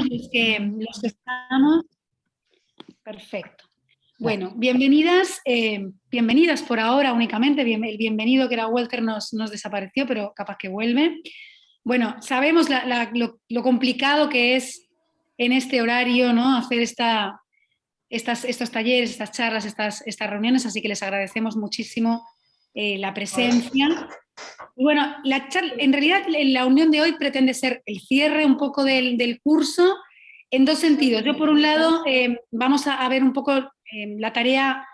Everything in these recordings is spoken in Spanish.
los que estamos. Perfecto. Bueno, bienvenidas, bienvenidas por ahora únicamente. El bienvenido que era Walter nos desapareció, pero capaz que vuelve. Bueno, sabemos lo complicado que es en este horario, ¿no?, hacer estos talleres, estas charlas, estas reuniones, así que les agradecemos muchísimo la presencia. Y bueno, en realidad la unión de hoy pretende ser el cierre un poco del curso en dos sentidos. Yo, por un lado, vamos a ver un poco la tarea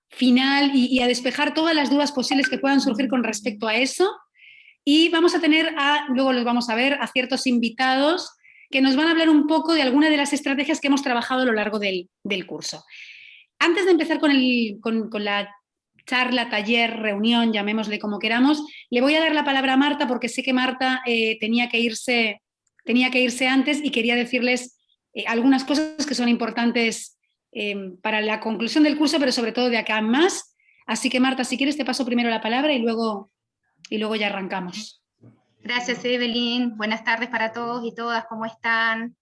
final y a despejar todas las dudas posibles que puedan surgir con respecto a eso. Y vamos a tener, luego los vamos a ver, a ciertos invitados que nos van a hablar un poco de alguna de las estrategias que hemos trabajado a lo largo del curso. Antes de empezar con la charla, taller, reunión, llamémosle como queramos, le voy a dar la palabra a Marta porque sé que Marta tenía que irse antes y quería decirles algunas cosas que son importantes para la conclusión del curso, pero sobre todo de acá en más. Así que, Marta, si quieres te paso primero la palabra y luego ya arrancamos. Gracias, Evelyn. Buenas tardes para todos y todas, ¿cómo están?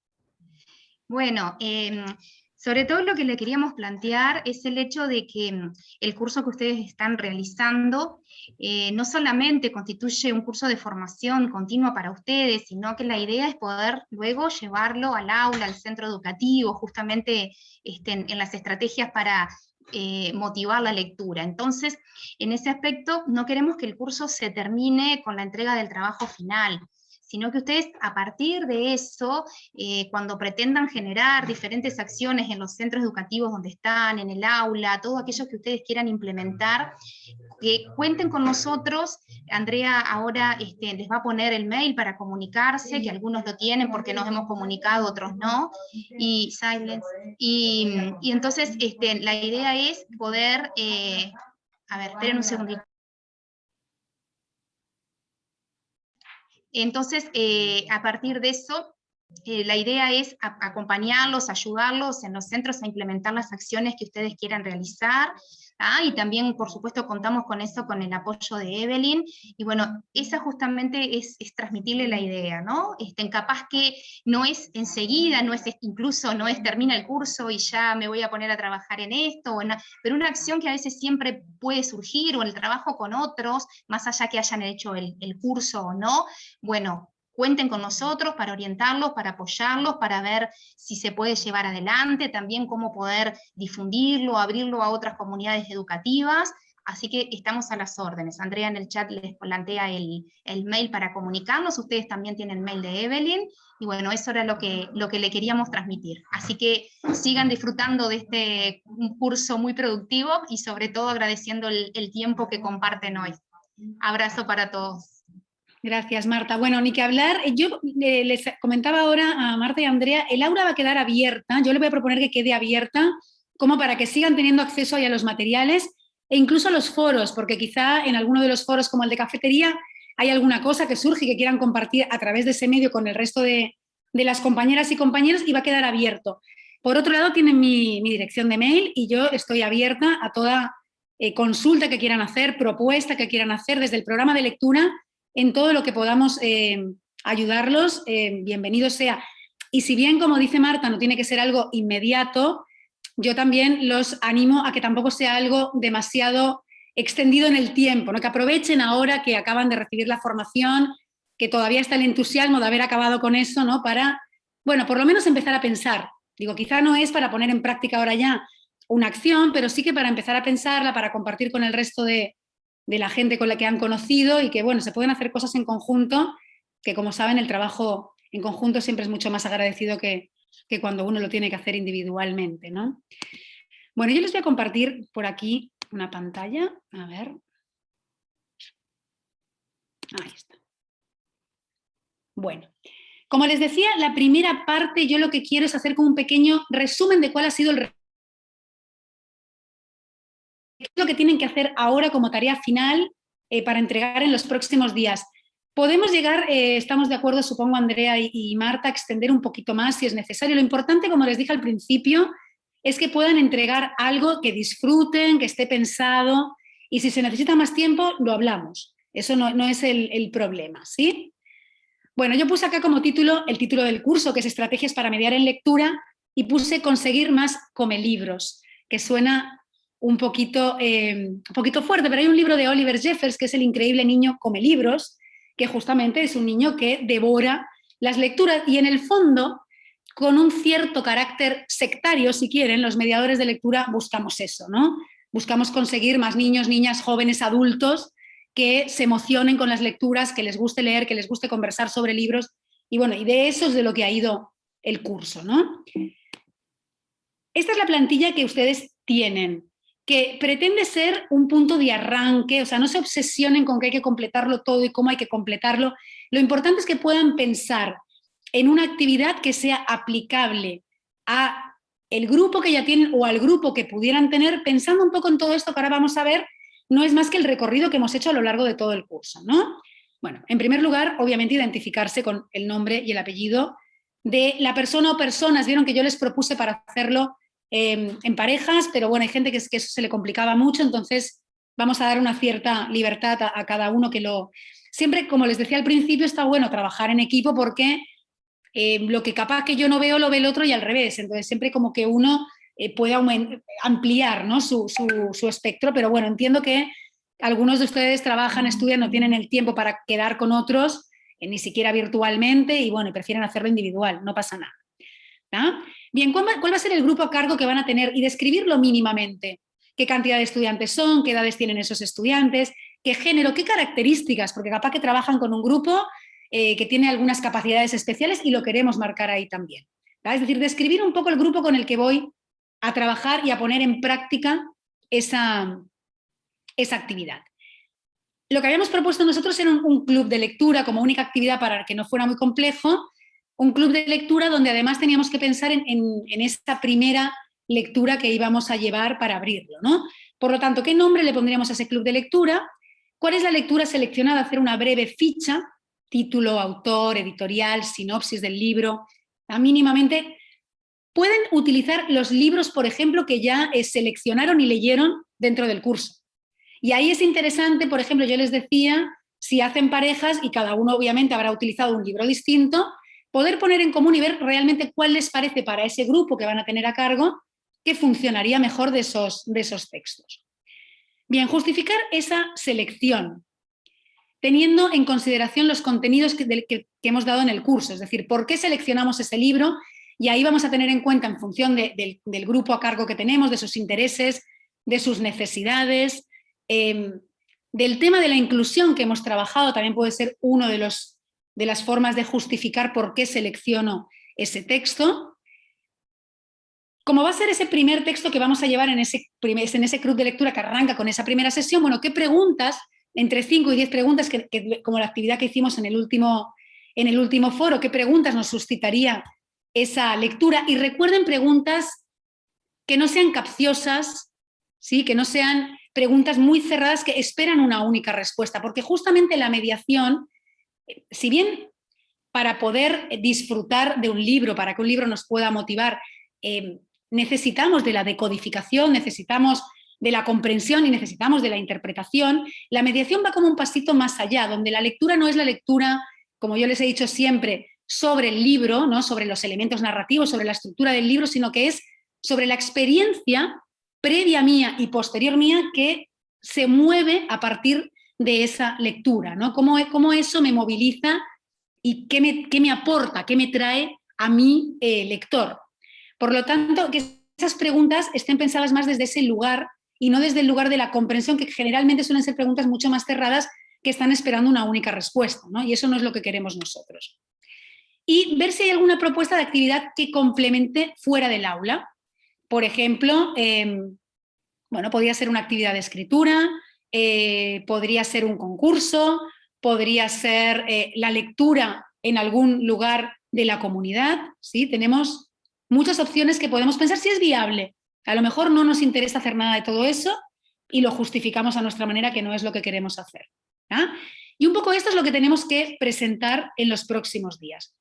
Bueno, sobre todo lo que le queríamos plantear es el hecho de que el curso que ustedes están realizando no solamente constituye un curso de formación continua para ustedes, sino que la idea es poder luego llevarlo al aula, al centro educativo, justamente en las estrategias para motivar la lectura. Entonces, en ese aspecto, no queremos que el curso se termine con la entrega del trabajo final, sino que ustedes a partir de eso, cuando pretendan generar diferentes acciones en los centros educativos donde están, en el aula, todo aquello que ustedes quieran implementar, que cuenten con nosotros. Andrea ahora les va a poner el mail para comunicarse, que algunos lo tienen porque nos hemos comunicado, otros no, y entonces la idea es poder, a ver, esperen un segundito. Entonces, a partir de eso, la idea es acompañarlos, ayudarlos en los centros a implementar las acciones que ustedes quieran realizar, y también, por supuesto, contamos con eso, con el apoyo de Evelyn, y bueno, esa justamente es transmitirle la idea, ¿no? Capaz que no es enseguida, incluso no es termina el curso y ya me voy a poner a trabajar en esto, pero una acción que a veces siempre puede surgir, o el trabajo con otros, más allá que hayan hecho el curso o no. Bueno, cuenten con nosotros para orientarlos, para apoyarlos, para ver si se puede llevar adelante, también cómo poder difundirlo, abrirlo a otras comunidades educativas, así que estamos a las órdenes. Andrea en el chat les plantea el mail para comunicarnos, ustedes también tienen mail de Evelyn, y bueno, eso era lo que le queríamos transmitir. Así que sigan disfrutando de este curso muy productivo, y sobre todo agradeciendo el tiempo que comparten hoy. Abrazo para todos. Gracias, Marta. Bueno, ni que hablar. Yo les comentaba ahora a Marta y a Andrea, el aula va a quedar abierta. Yo le voy a proponer que quede abierta como para que sigan teniendo acceso ahí a los materiales e incluso a los foros, porque quizá en alguno de los foros como el de cafetería hay alguna cosa que surge y que quieran compartir a través de ese medio con el resto de las compañeras y compañeros, y va a quedar abierto. Por otro lado, tienen mi dirección de mail y yo estoy abierta a toda consulta que quieran hacer, propuesta que quieran hacer desde el programa de lectura. En todo lo que podamos ayudarlos, bienvenido sea. Y si bien, como dice Marta, no tiene que ser algo inmediato, yo también los animo a que tampoco sea algo demasiado extendido en el tiempo, ¿no? Que aprovechen ahora que acaban de recibir la formación, que todavía está el entusiasmo de haber acabado con eso, ¿no? Para, bueno, por lo menos empezar a pensar. Digo, quizá no es para poner en práctica ahora ya una acción, pero sí que para empezar a pensarla, para compartir con el resto de la gente con la que han conocido, y que, bueno, se pueden hacer cosas en conjunto, que como saben el trabajo en conjunto siempre es mucho más agradecido que cuando uno lo tiene que hacer individualmente, ¿no? Bueno, yo les voy a compartir por aquí una pantalla, a ver. Ahí está. Bueno, como les decía, la primera parte yo lo que quiero es hacer como un pequeño resumen de cuál ha sido qué es lo que tienen que hacer ahora como tarea final para entregar en los próximos días. Podemos llegar, estamos de acuerdo, supongo, Andrea y Marta, a extender un poquito más si es necesario. Lo importante, como les dije al principio, es que puedan entregar algo que disfruten, que esté pensado, y si se necesita más tiempo, lo hablamos. Eso no es el problema, ¿sí? Bueno, yo puse acá como título el título del curso, que es Estrategias para mediar en lectura, y puse Conseguir más comelibros, que suena un poquito fuerte, pero hay un libro de Oliver Jeffers, que es El increíble niño comelibros, que justamente es un niño que devora las lecturas y en el fondo, con un cierto carácter sectario, si quieren, los mediadores de lectura buscamos eso, ¿no? Buscamos conseguir más niños, niñas, jóvenes, adultos que se emocionen con las lecturas, que les guste leer, que les guste conversar sobre libros, y bueno, y de eso es de lo que ha ido el curso, ¿no? Esta es la plantilla que ustedes tienen, que pretende ser un punto de arranque, o sea, no se obsesionen con que hay que completarlo todo y cómo hay que completarlo. Lo importante es que puedan pensar en una actividad que sea aplicable a el grupo que ya tienen o al grupo que pudieran tener, pensando un poco en todo esto que ahora vamos a ver, no es más que el recorrido que hemos hecho a lo largo de todo el curso, ¿no? Bueno, en primer lugar, obviamente identificarse con el nombre y el apellido de la persona o personas. Vieron que yo les propuse para hacerlo en parejas, pero bueno, hay gente que eso se le complicaba mucho, entonces vamos a dar una cierta libertad a cada uno que lo... Siempre, como les decía al principio, está bueno trabajar en equipo porque lo que capaz que yo no veo lo ve el otro y al revés, entonces siempre como que uno puede ampliar, ¿no? su espectro, pero bueno, entiendo que algunos de ustedes trabajan, estudian, no tienen el tiempo para quedar con otros, ni siquiera virtualmente, y bueno, prefieren hacerlo individual, no pasa nada. ¿Ah? Bien, ¿cuál va a ser el grupo a cargo que van a tener? Y describirlo mínimamente. ¿Qué cantidad de estudiantes son? ¿Qué edades tienen esos estudiantes? ¿Qué género? ¿Qué características? Porque capaz que trabajan con un grupo que tiene algunas capacidades especiales y lo queremos marcar ahí también. ¿Verdad? Es decir, describir un poco el grupo con el que voy a trabajar y a poner en práctica esa actividad. Lo que habíamos propuesto nosotros era un club de lectura como única actividad para que no fuera muy complejo, un club de lectura donde además teníamos que pensar en esta primera lectura que íbamos a llevar para abrirlo, ¿no? Por lo tanto, ¿qué nombre le pondríamos a ese club de lectura? ¿Cuál es la lectura seleccionada? Hacer una breve ficha, título, autor, editorial, sinopsis del libro, mínimamente. Pueden utilizar los libros, por ejemplo, que ya seleccionaron y leyeron dentro del curso. Y ahí es interesante, por ejemplo, yo les decía, si hacen parejas y cada uno obviamente habrá utilizado un libro distinto, poder poner en común y ver realmente cuál les parece para ese grupo que van a tener a cargo que funcionaría mejor de esos textos. Bien, justificar esa selección, teniendo en consideración los contenidos que hemos dado en el curso, es decir, por qué seleccionamos ese libro, y ahí vamos a tener en cuenta en función del grupo a cargo que tenemos, de sus intereses, de sus necesidades, del tema de la inclusión que hemos trabajado, también puede ser uno de las formas de justificar por qué selecciono ese texto. Como va a ser ese primer texto que vamos a llevar en ese club de lectura que arranca con esa primera sesión, bueno, ¿qué preguntas, entre 5 y 10 preguntas, como la actividad que hicimos en el último foro, qué preguntas nos suscitaría esa lectura? Y recuerden preguntas que no sean capciosas, ¿sí? Que no sean preguntas muy cerradas que esperan una única respuesta, porque justamente la mediación, si bien para poder disfrutar de un libro, para que un libro nos pueda motivar, necesitamos de la decodificación, necesitamos de la comprensión y necesitamos de la interpretación, la mediación va como un pasito más allá, donde la lectura no es la lectura, como yo les he dicho siempre, sobre el libro, ¿no? Sobre los elementos narrativos, sobre la estructura del libro, sino que es sobre la experiencia previa mía y posterior mía que se mueve a partir de esa lectura, ¿no? Cómo eso me moviliza y qué me aporta, qué me trae a mi lector. Por lo tanto, que esas preguntas estén pensadas más desde ese lugar y no desde el lugar de la comprensión, que generalmente suelen ser preguntas mucho más cerradas que están esperando una única respuesta, ¿no? Y eso no es lo que queremos nosotros. Y ver si hay alguna propuesta de actividad que complemente fuera del aula. Por ejemplo, bueno, podría ser una actividad de escritura, podría ser un concurso, podría ser la lectura en algún lugar de la comunidad, ¿sí? Tenemos muchas opciones que podemos pensar si es viable. A lo mejor no nos interesa hacer nada de todo eso y lo justificamos a nuestra manera, que no es lo que queremos hacer. ¿Ah? Y un poco esto es lo que tenemos que presentar en los próximos días.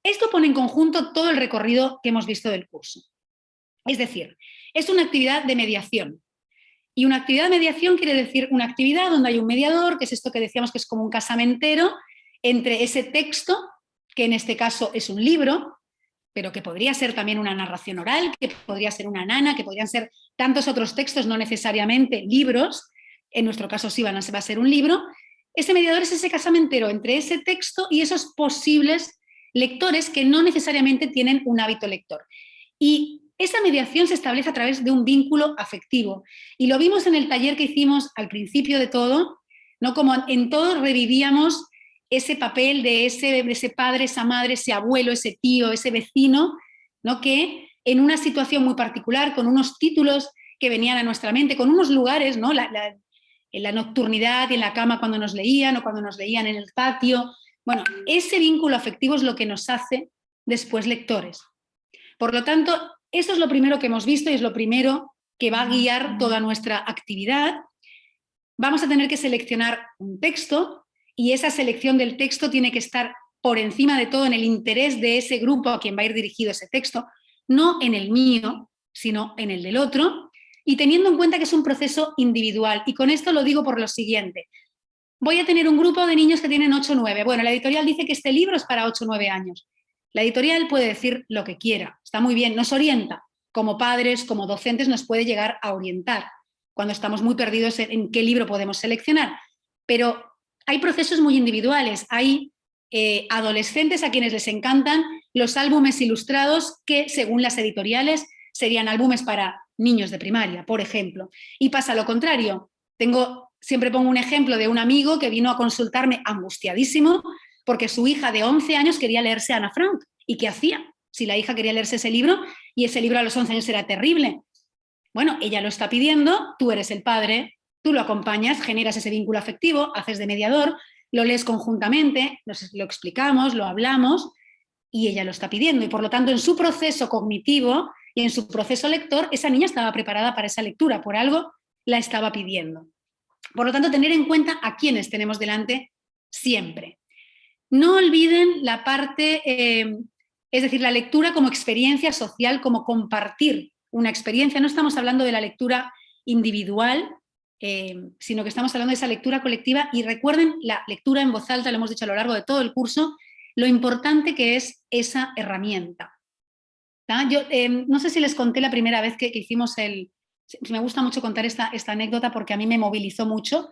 Esto pone en conjunto todo el recorrido que hemos visto del curso. Es decir, es una actividad de mediación. Y una actividad de mediación quiere decir una actividad donde hay un mediador, que es esto que decíamos que es como un casamentero, entre ese texto, que en este caso es un libro, pero que podría ser también una narración oral, que podría ser una nana, que podrían ser tantos otros textos, no necesariamente libros, en nuestro caso sí va a ser un libro. Ese mediador es ese casamentero entre ese texto y esos posibles lectores que no necesariamente tienen un hábito lector. Y esa mediación se establece a través de un vínculo afectivo. Y lo vimos en el taller que hicimos al principio de todo, ¿no? Como en todo revivíamos ese papel de ese padre, esa madre, ese abuelo, ese tío, ese vecino, ¿no? Que en una situación muy particular, con unos títulos que venían a nuestra mente, con unos lugares, ¿no? En la nocturnidad y en la cama cuando nos leían o cuando nos leían en el patio. Bueno, ese vínculo afectivo es lo que nos hace después lectores. Por lo tanto, eso es lo primero que hemos visto y es lo primero que va a guiar toda nuestra actividad. Vamos a tener que seleccionar un texto y esa selección del texto tiene que estar por encima de todo en el interés de ese grupo a quien va a ir dirigido ese texto, no en el mío, sino en el del otro, y teniendo en cuenta que es un proceso individual. Y con esto lo digo por lo siguiente. Voy a tener un grupo de niños que tienen 8 o 9. Bueno, la editorial dice que este libro es para 8 o 9 años. La editorial puede decir lo que quiera, está muy bien, nos orienta. Como padres, como docentes, nos puede llegar a orientar cuando estamos muy perdidos en qué libro podemos seleccionar. Pero hay procesos muy individuales, hay adolescentes a quienes les encantan los álbumes ilustrados que, según las editoriales, serían álbumes para niños de primaria, por ejemplo. Y pasa lo contrario. Siempre pongo un ejemplo de un amigo que vino a consultarme angustiadísimo porque su hija de 11 años quería leerse Ana Frank. ¿Y qué hacía? Si la hija quería leerse ese libro y ese libro a los 11 años era terrible. Bueno, ella lo está pidiendo, tú eres el padre, tú lo acompañas, generas ese vínculo afectivo, haces de mediador, lo lees conjuntamente, lo explicamos, lo hablamos y ella lo está pidiendo. Y por lo tanto, en su proceso cognitivo y en su proceso lector, esa niña estaba preparada para esa lectura, por algo la estaba pidiendo. Por lo tanto, tener en cuenta a quienes tenemos delante siempre. No olviden la parte, es decir, la lectura como experiencia social, como compartir una experiencia. No estamos hablando de la lectura individual, sino que estamos hablando de esa lectura colectiva. Y recuerden, la lectura en voz alta, lo hemos dicho a lo largo de todo el curso, lo importante que es esa herramienta. Yo no sé si les conté la primera vez que hicimos me gusta mucho contar esta anécdota porque a mí me movilizó mucho,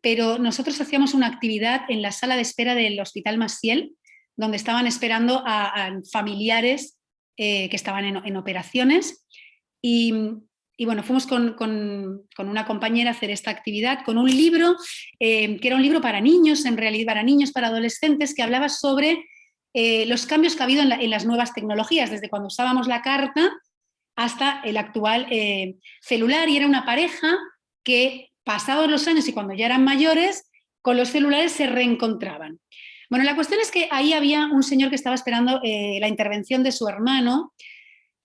pero nosotros hacíamos una actividad en la sala de espera del Hospital Massiel, donde estaban esperando a familiares que estaban en operaciones y bueno, fuimos con una compañera a hacer esta actividad con un libro que era un libro para niños, en realidad para niños, para adolescentes, que hablaba sobre los cambios que ha habido en las nuevas tecnologías, desde cuando usábamos la carta hasta el actual celular, y era una pareja que, pasados los años y cuando ya eran mayores, con los celulares se reencontraban. Bueno, la cuestión es que ahí había un señor que estaba esperando la intervención de su hermano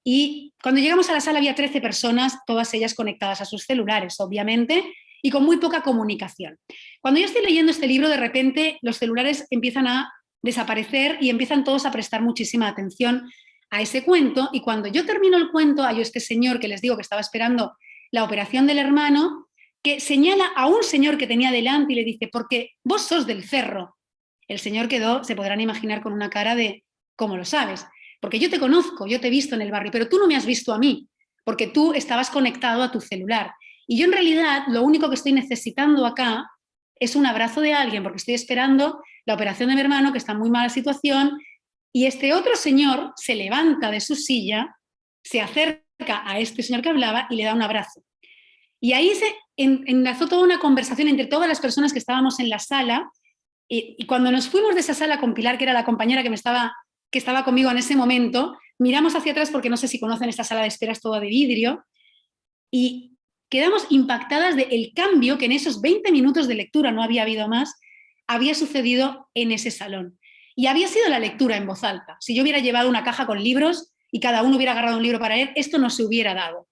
y cuando llegamos a la sala había 13 personas, todas ellas conectadas a sus celulares, obviamente, y con muy poca comunicación. Cuando yo estoy leyendo este libro, de repente los celulares empiezan a desaparecer y empiezan todos a prestar muchísima atención a ese cuento, y cuando yo termino el cuento hay este señor que les digo que estaba esperando la operación del hermano, que señala a un señor que tenía delante y le dice, porque vos sos del Cerro. El señor quedó, se podrán imaginar, con una cara de, ¿cómo lo sabes? Porque yo te conozco, yo te he visto en el barrio, pero tú no me has visto a mí, porque tú estabas conectado a tu celular. Y yo en realidad lo único que estoy necesitando acá es un abrazo de alguien, porque estoy esperando la operación de mi hermano, que está en muy mala situación, y este otro señor se levanta de su silla, se acerca a este señor que hablaba y le da un abrazo. Y ahí se enlazó toda una conversación entre todas las personas que estábamos en la sala, y cuando nos fuimos de esa sala con Pilar, que era la compañera que estaba conmigo en ese momento, miramos hacia atrás porque no sé si conocen esta sala de espera, es toda de vidrio, y quedamos impactadas del cambio que en esos 20 minutos de lectura, no había habido más, había sucedido en ese salón. Y había sido la lectura en voz alta. Si yo hubiera llevado una caja con libros y cada uno hubiera agarrado un libro para leer, esto no se hubiera dado.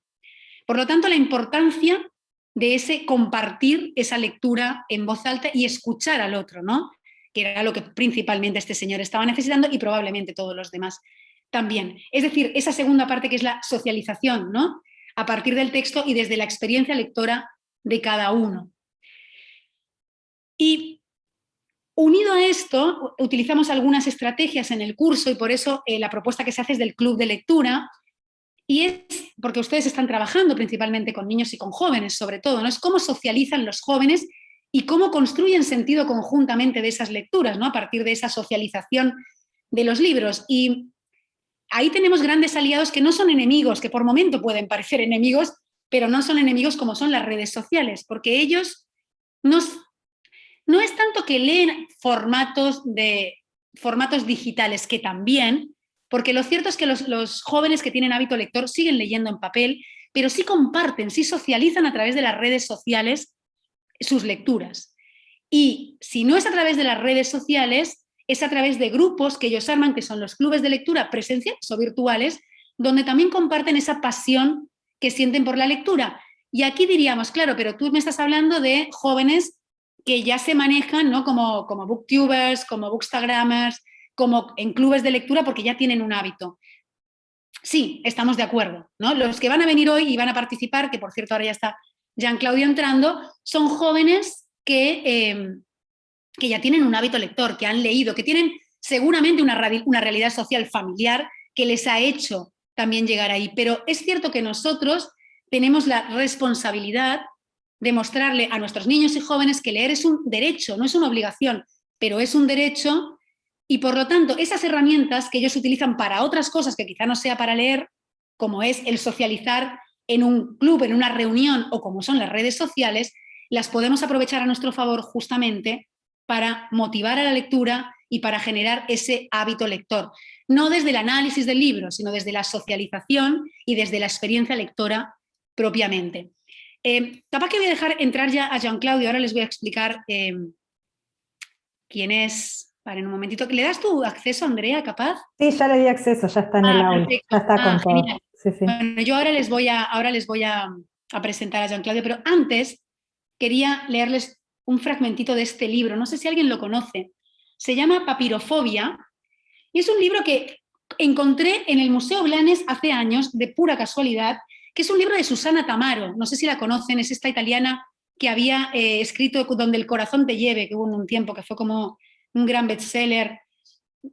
Por lo tanto, la importancia de ese compartir esa lectura en voz alta y escuchar al otro, ¿no? Que era lo que principalmente este señor estaba necesitando y probablemente todos los demás también. Es decir, esa segunda parte que es la socialización, ¿no? A partir del texto y desde la experiencia lectora de cada uno. Y Unido a esto, utilizamos algunas estrategias en el curso y por eso la propuesta que se hace es del club de lectura, y es porque ustedes están trabajando principalmente con niños y con jóvenes, sobre todo, ¿no? Es cómo socializan los jóvenes y cómo construyen sentido conjuntamente de esas lecturas, ¿no? A partir de esa socialización de los libros. Y ahí tenemos grandes aliados que no son enemigos, que por momento pueden parecer enemigos, pero no son enemigos como son las redes sociales, porque ellos no es tanto que leen formatos digitales, que también, porque lo cierto es que los jóvenes que tienen hábito lector siguen leyendo en papel, pero sí comparten, sí socializan a través de las redes sociales sus lecturas. Y si no es a través de las redes sociales, es a través de grupos que ellos arman, que son los clubes de lectura presenciales o virtuales, donde también comparten esa pasión que sienten por la lectura. Y aquí diríamos, claro, pero tú me estás hablando de jóvenes que ya se manejan, ¿no? como booktubers, como bookstagrammers, como en clubes de lectura, porque ya tienen un hábito. Sí, estamos de acuerdo, ¿no? Los que van a venir hoy y van a participar, que por cierto ahora ya está Jean Claudio entrando, son jóvenes que ya tienen un hábito lector, que han leído, que tienen seguramente una realidad social familiar que les ha hecho también llegar ahí. Pero es cierto que nosotros tenemos la responsabilidad de mostrarle a nuestros niños y jóvenes que leer es un derecho, no es una obligación, pero es un derecho, y por lo tanto esas herramientas que ellos utilizan para otras cosas que quizá no sea para leer, como es el socializar en un club, en una reunión, o como son las redes sociales, las podemos aprovechar a nuestro favor justamente para motivar a la lectura y para generar ese hábito lector. No desde el análisis del libro, sino desde la socialización y desde la experiencia lectora propiamente. Capaz que voy a dejar entrar ya a Jean Claudio, ahora les voy a explicar quién es. Vale, en un momentito. ¿Le das tu acceso, Andrea, capaz? Sí, ya le di acceso, ya está en el aula, perfecto. ya está con todo. Genial. Sí, sí. Bueno, yo ahora les voy a presentar a Jean Claudio, pero antes quería leerles un fragmentito de este libro, no sé si alguien lo conoce. Se llama Papirofobia y es un libro que encontré en el Museo Blanes hace años, de pura casualidad, que es un libro de Susana Tamaro, no sé si la conocen, es esta italiana que había escrito Donde el corazón te lleve, que hubo un tiempo que fue como un gran bestseller.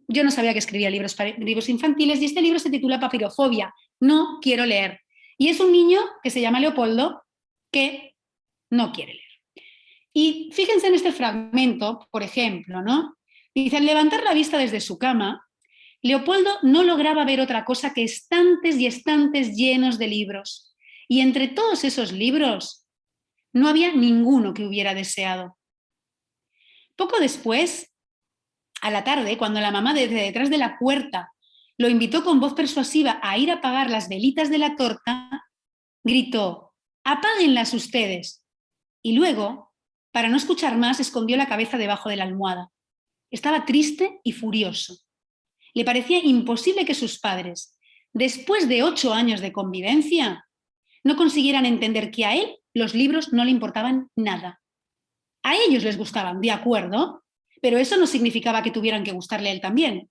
Yo no sabía que escribía libros infantiles, y este libro se titula Papirofobia, no quiero leer. Y es un niño que se llama Leopoldo que no quiere leer. Y fíjense en este fragmento, por ejemplo, ¿no? Dice, al levantar la vista desde su cama, Leopoldo no lograba ver otra cosa que estantes y estantes llenos de libros. Y entre todos esos libros no había ninguno que hubiera deseado. Poco después, a la tarde, cuando la mamá desde detrás de la puerta lo invitó con voz persuasiva a ir a apagar las velitas de la torta, gritó, apáguenlas ustedes. Y luego, para no escuchar más, escondió la cabeza debajo de la almohada. Estaba triste y furioso. Le parecía imposible que sus padres, después de 8 años de convivencia, no consiguieran entender que a él los libros no le importaban nada. A ellos les gustaban, de acuerdo, pero eso no significaba que tuvieran que gustarle a él también.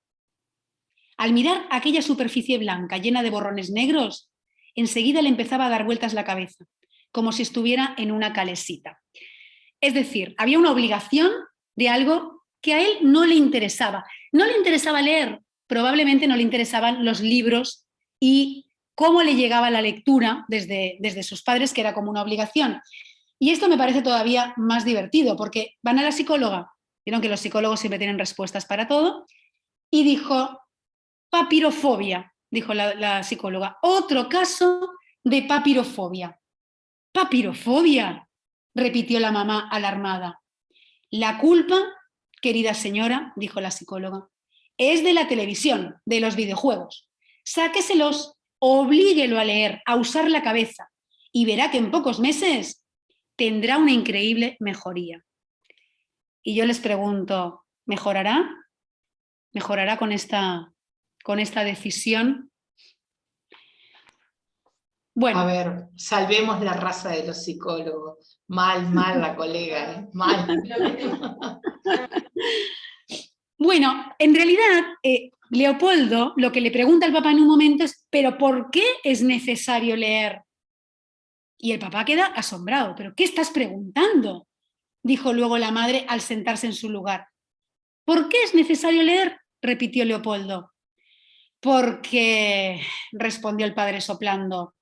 Al mirar aquella superficie blanca llena de borrones negros, enseguida le empezaba a dar vueltas la cabeza, como si estuviera en una calesita. Es decir, había una obligación de algo que a él no le interesaba. No le interesaba leer, probablemente no le interesaban los libros y cómo le llegaba la lectura desde sus padres, que era como una obligación. Y esto me parece todavía más divertido, porque van a la psicóloga, vieron que los psicólogos siempre tienen respuestas para todo, y dijo, papirofobia, dijo la psicóloga, otro caso de papirofobia. ¿Papirofobia?, repitió la mamá alarmada. La culpa, querida señora, dijo la psicóloga, es de la televisión, de los videojuegos. Sáqueselos, oblíguelo a leer, a usar la cabeza, y verá que en pocos meses tendrá una increíble mejoría. Y yo les pregunto, ¿mejorará? ¿Mejorará con esta decisión? Bueno. A ver, salvemos la raza de los psicólogos. Mal la colega, mal. Bueno, en realidad, Leopoldo lo que le pregunta al papá en un momento es, ¿pero por qué es necesario leer? Y el papá queda asombrado. ¿Pero qué estás preguntando?, dijo luego la madre al sentarse en su lugar. ¿Por qué es necesario leer?, repitió Leopoldo. Porque, respondió el padre soplando,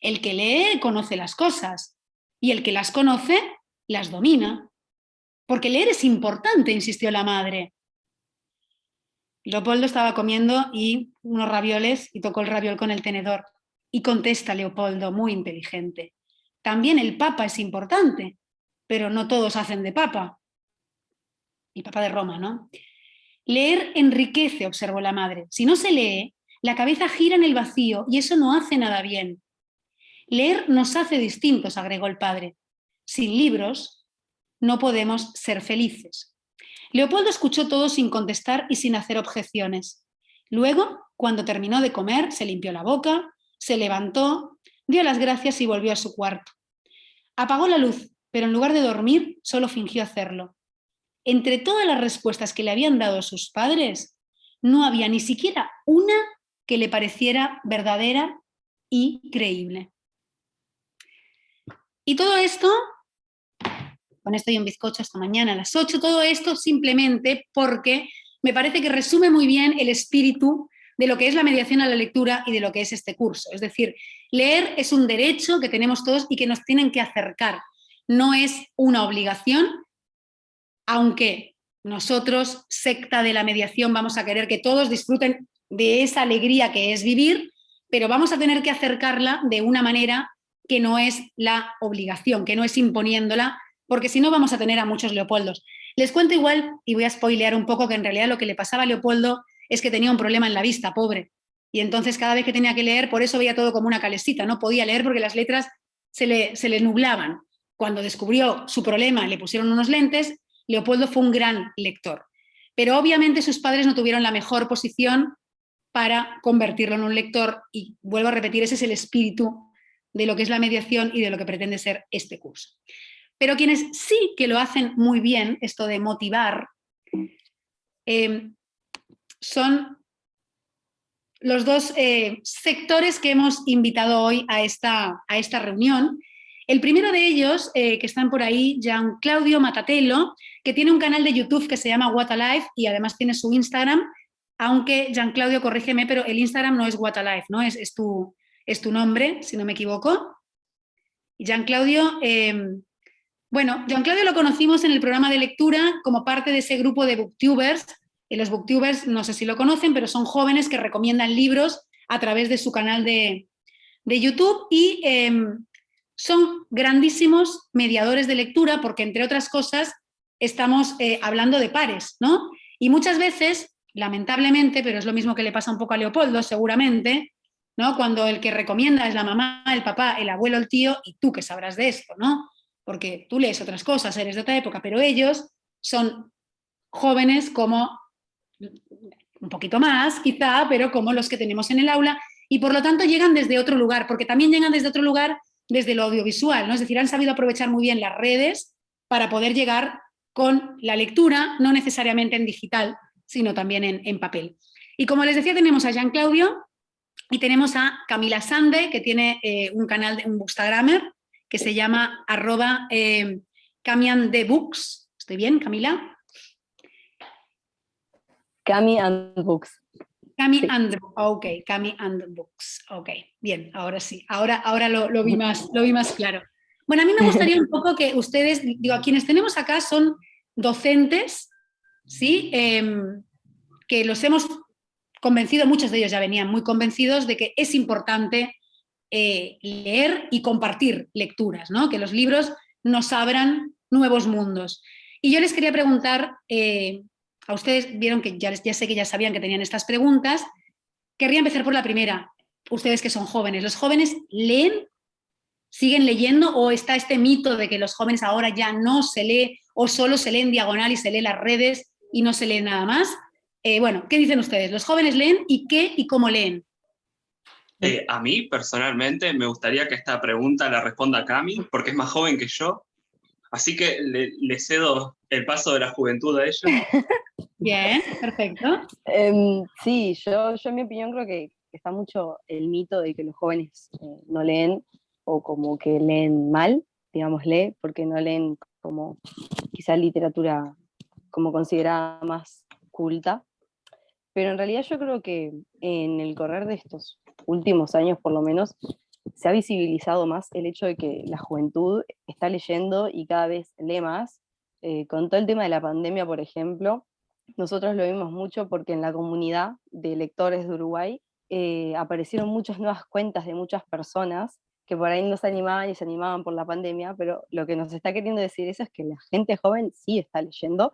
el que lee conoce las cosas, y el que las conoce las domina. Porque leer es importante, insistió la madre. Leopoldo estaba comiendo unos ravioles y tocó el raviol con el tenedor. Y contesta Leopoldo, muy inteligente, también el papa es importante, pero no todos hacen de papa. El papa de Roma, ¿no? Leer enriquece, observó la madre. Si no se lee, la cabeza gira en el vacío y eso no hace nada bien. Leer nos hace distintos, agregó el padre. Sin libros no podemos ser felices. Leopoldo escuchó todo sin contestar y sin hacer objeciones. Luego, cuando terminó de comer, se limpió la boca, se levantó, dio las gracias y volvió a su cuarto. Apagó la luz, pero en lugar de dormir, solo fingió hacerlo. Entre todas las respuestas que le habían dado sus padres, no había ni siquiera una que le pareciera verdadera y creíble. Y todo esto, con esto y un bizcocho hasta mañana a las 8, todo esto simplemente porque me parece que resume muy bien el espíritu de lo que es la mediación a la lectura y de lo que es este curso. Es decir, leer es un derecho que tenemos todos y que nos tienen que acercar. No es una obligación, aunque nosotros, secta de la mediación, vamos a querer que todos disfruten de esa alegría que es vivir, pero vamos a tener que acercarla de una manera que no es la obligación, que no es imponiéndola, porque si no vamos a tener a muchos Leopoldos. Les cuento igual, y voy a spoilear un poco, que en realidad lo que le pasaba a Leopoldo es que tenía un problema en la vista, pobre, y entonces cada vez que tenía que leer, por eso veía todo como una calesita, no podía leer porque las letras se le nublaban. Cuando descubrió su problema, le pusieron unos lentes. Leopoldo fue un gran lector, pero obviamente sus padres no tuvieron la mejor posición para convertirlo en un lector y vuelvo a repetir, ese es el espíritu de lo que es la mediación y de lo que pretende ser este curso. Pero quienes sí que lo hacen muy bien, esto de motivar, son los dos sectores que hemos invitado hoy a esta reunión. El primero de ellos, que están por ahí, Gianclaudio Matatello, que tiene un canal de YouTube que se llama What a Life y además tiene su Instagram, aunque Gianclaudio, corrígeme, pero el Instagram no es What a Life, ¿no? Es tu nombre, si no me equivoco. Gianclaudio, Gianclaudio lo conocimos en el programa de lectura como parte de ese grupo de booktubers. Los booktubers, no sé si lo conocen, pero son jóvenes que recomiendan libros a través de su canal de YouTube y son grandísimos mediadores de lectura porque, entre otras cosas, estamos hablando de pares, ¿no? Y muchas veces, lamentablemente, pero es lo mismo que le pasa un poco a Leopoldo, seguramente, ¿no? Cuando el que recomienda es la mamá, el papá, el abuelo, el tío, y tú que sabrás de esto, ¿no? Porque tú lees otras cosas, eres de otra época, pero ellos son jóvenes como un poquito más, quizá, pero como los que tenemos en el aula, y por lo tanto llegan desde otro lugar, porque también llegan desde otro lugar, desde lo audiovisual, ¿no? Es decir, han sabido aprovechar muy bien las redes para poder llegar con la lectura, no necesariamente en digital, sino también en papel. Y como les decía, tenemos a Gianclaudio y tenemos a Camila Sande, que tiene un canal, un bookstagrammer, que se llama @CamiandBooks. ¿Estoy bien, Camila? Cami and Books. Cami Sí. and, ok, Cami and Books. Ok, bien, ahora sí. Ahora lo vi más claro. Bueno, a mí me gustaría un poco que ustedes, digo, a quienes tenemos acá son docentes, ¿sí? Que los hemos convencido, muchos de ellos ya venían muy convencidos de que es importante leer y compartir lecturas, ¿no? Que los libros nos abran nuevos mundos. Y yo les quería preguntar, a ustedes vieron que ya sé que ya sabían que tenían estas preguntas, querría empezar por la primera. Ustedes que son jóvenes, ¿los jóvenes leen? ¿Siguen leyendo o está este mito de que los jóvenes ahora ya no se lee o solo se lee en diagonal y se lee las redes y no se lee nada más? Bueno, ¿qué dicen ustedes? ¿Los jóvenes leen y qué y cómo leen? A mí, personalmente, me gustaría que esta pregunta la responda Cami, porque es más joven que yo. Así que le cedo el paso de la juventud a ella. Bien, perfecto. Sí, yo en mi opinión creo que está mucho el mito de que los jóvenes no leen o como que leen mal, digámosle, porque no leen como quizá literatura como considerada más culta, pero en realidad yo creo que en el correr de estos últimos años, por lo menos, se ha visibilizado más el hecho de que la juventud está leyendo y cada vez lee más. Con todo el tema de la pandemia, por ejemplo, nosotros lo vimos mucho porque en la comunidad de lectores de Uruguay aparecieron muchas nuevas cuentas de muchas personas que por ahí no se animaban y se animaban por la pandemia, pero lo que nos está queriendo decir eso es que la gente joven sí está leyendo.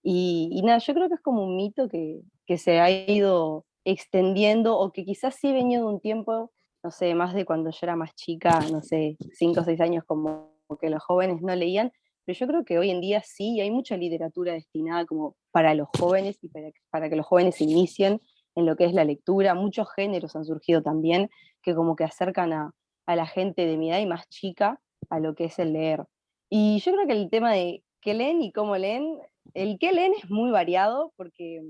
Y nada, yo creo que es como un mito que se ha ido extendiendo o que quizás sí venía de un tiempo, no sé, más de cuando yo era más chica, no sé, 5 o 6 años, como que los jóvenes no leían, pero yo creo que hoy en día sí, hay mucha literatura destinada como para los jóvenes y para que los jóvenes se inicien en lo que es la lectura. Muchos géneros han surgido también que como que acercan a la gente de mi edad y más chica a lo que es el leer. Y yo creo que el tema de qué leen y cómo leen, el qué leen es muy variado porque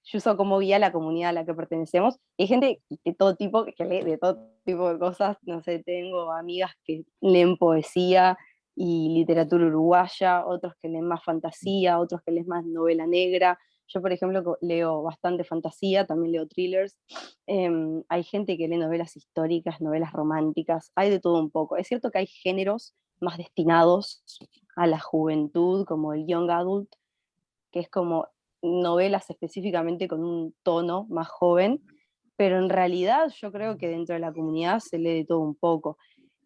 yo uso como guía la comunidad a la que pertenecemos. Hay gente de todo tipo que lee de todo tipo de cosas. No sé, tengo amigas que leen poesía y literatura uruguaya, otros que leen más fantasía, otros que leen más novela negra. Yo, por ejemplo, leo bastante fantasía, también leo thrillers. Hay gente que lee novelas históricas, novelas románticas, hay de todo un poco. Es cierto que hay géneros más destinados a la juventud, como el young adult, que es como novelas específicamente con un tono más joven, pero en realidad yo creo que dentro de la comunidad se lee de todo un poco.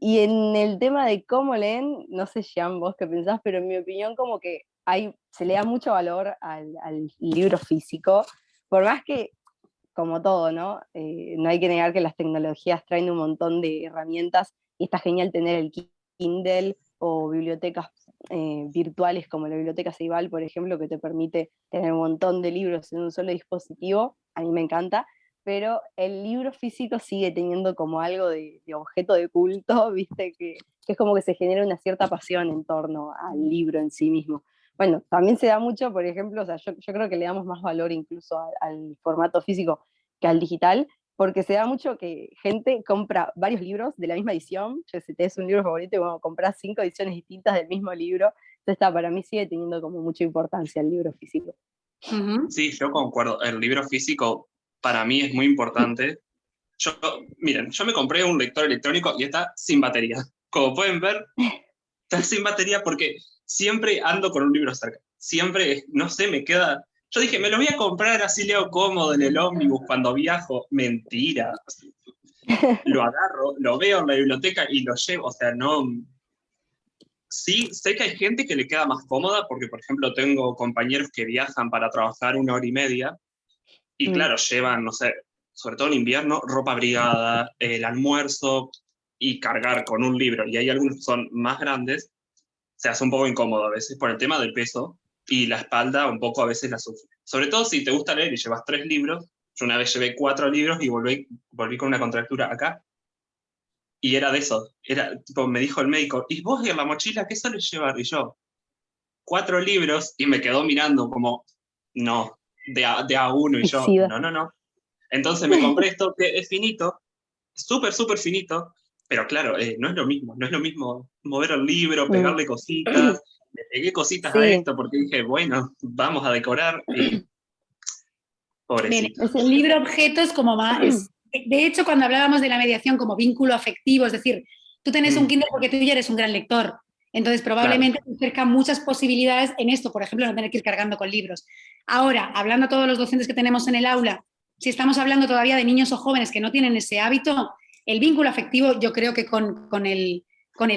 Y en el tema de cómo leen, no sé, Jean, vos qué pensás, pero en mi opinión como que se le da mucho valor al libro físico, por más que, como todo, ¿no? No hay que negar que las tecnologías traen un montón de herramientas y está genial tener el Kindle o bibliotecas virtuales como la Biblioteca Ceibal, por ejemplo, que te permite tener un montón de libros en un solo dispositivo. A mí me encanta, pero el libro físico sigue teniendo como algo de objeto de culto, ¿viste? Que es como que se genera una cierta pasión en torno al libro en sí mismo. Bueno, también se da mucho, por ejemplo, o sea, yo creo que le damos más valor incluso al formato físico que al digital, porque se da mucho que gente compra varios libros de la misma edición. Yo, si tenés un libro favorito, y bueno, compras 5 ediciones distintas del mismo libro. Entonces, para mí sigue teniendo como mucha importancia el libro físico. Sí, yo concuerdo. El libro físico para mí es muy importante. Miren, yo me compré un lector electrónico y está sin batería. Como pueden ver, está sin batería porque siempre ando con un libro cerca. Siempre, no sé, me queda... Yo dije, me lo voy a comprar así leo cómodo en el ómnibus cuando viajo. Mentira. Lo agarro, lo veo en la biblioteca y lo llevo. O sea, no... Sí, sé que hay gente que le queda más cómoda porque, por ejemplo, tengo compañeros que viajan para trabajar 1 hora y media y claro, llevan, no sé, sobre todo en invierno, ropa abrigada, el almuerzo y cargar con un libro. Y hay algunos que son más grandes, se hace un poco incómodo a veces por el tema del peso y la espalda un poco a veces la sufre. Sobre todo si te gusta leer y llevas 3 libros. Yo una vez llevé 4 libros y volví con una contractura acá. Y era de eso. Era, tipo, me dijo el médico, ¿y vos en la mochila qué sueles llevar? Y yo, 4 libros, y me quedó mirando como, no, de a uno. Y yo, no. Entonces me compré esto que es finito, súper, súper finito, pero claro, no es lo mismo. No es lo mismo mover el libro, pegarle cositas. Le pegué cositas a esto porque dije, bueno, vamos a decorar. Y... pobrecito. Bien, el libro objeto es como más... de hecho, cuando hablábamos de la mediación como vínculo afectivo, es decir, tú tenés un Kindle porque tú ya eres un gran lector. Entonces, probablemente te acerca muchas posibilidades en esto, por ejemplo, no tener que ir cargando con libros. Ahora, hablando a todos los docentes que tenemos en el aula, si estamos hablando todavía de niños o jóvenes que no tienen ese hábito, el vínculo afectivo yo creo que con el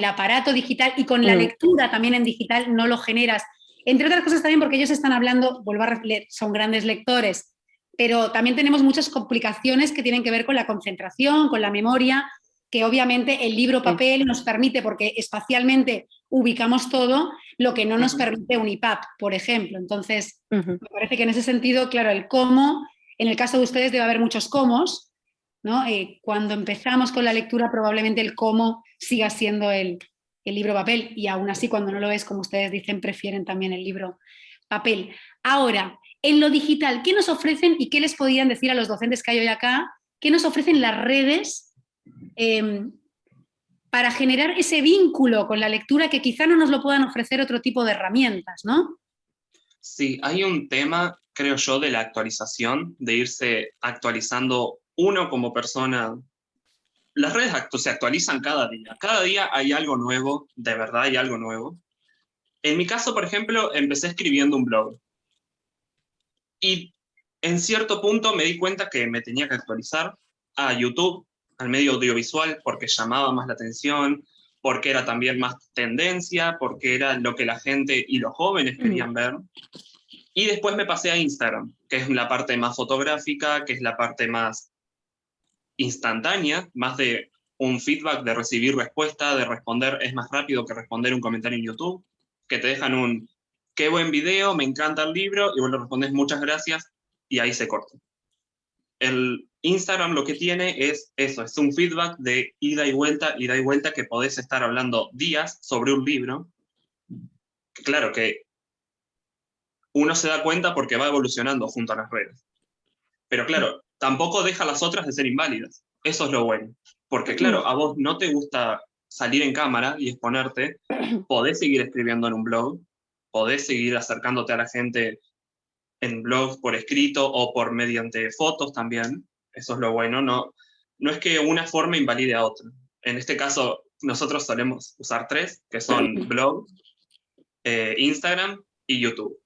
aparato digital y con la lectura también en digital no lo generas. Entre otras cosas también porque ellos están hablando, vuelvo a leer, son grandes lectores, pero también tenemos muchas complicaciones que tienen que ver con la concentración, con la memoria, que obviamente el libro papel nos permite, porque espacialmente ubicamos todo, lo que no nos permite un iPad, por ejemplo. Entonces, me parece que en ese sentido, claro, el cómo, en el caso de ustedes debe haber muchos cómos, ¿no? Cuando empezamos con la lectura, probablemente el cómo siga siendo el libro papel, y aún así, cuando no lo es, como ustedes dicen, prefieren también el libro papel. Ahora, en lo digital, ¿qué nos ofrecen y qué les podrían decir a los docentes que hay hoy acá? ¿Qué nos ofrecen las redes para generar ese vínculo con la lectura que quizá no nos lo puedan ofrecer otro tipo de herramientas, ¿no? Sí, hay un tema creo yo, de la actualización, de irse actualizando uno como persona. Las redes se actualizan cada día hay algo nuevo, de verdad hay algo nuevo. En mi caso, por ejemplo, empecé escribiendo un blog y en cierto punto me di cuenta que me tenía que actualizar a YouTube, al medio audiovisual, porque llamaba más la atención, porque era también más tendencia, porque era lo que la gente y los jóvenes querían ver. Y después me pasé a Instagram, que es la parte más fotográfica, que es la parte más instantánea, más de un feedback, de recibir respuesta, de responder, es más rápido que responder un comentario en YouTube, que te dejan un qué buen video, me encanta el libro, y vos le respondes muchas gracias, y ahí se corta. El Instagram lo que tiene es eso, es un feedback de ida y vuelta, que podés estar hablando días sobre un libro. Claro que uno se da cuenta porque va evolucionando junto a las redes. Pero claro, tampoco deja a las otras de ser inválidas. Eso es lo bueno. Porque claro, a vos no te gusta salir en cámara y exponerte, podés seguir escribiendo en un blog, podés seguir acercándote a la gente en blogs por escrito o por mediante fotos también. Eso es lo bueno. No es que una forma invalide a otra. En este caso, nosotros solemos usar 3, que son blog, Instagram y YouTube.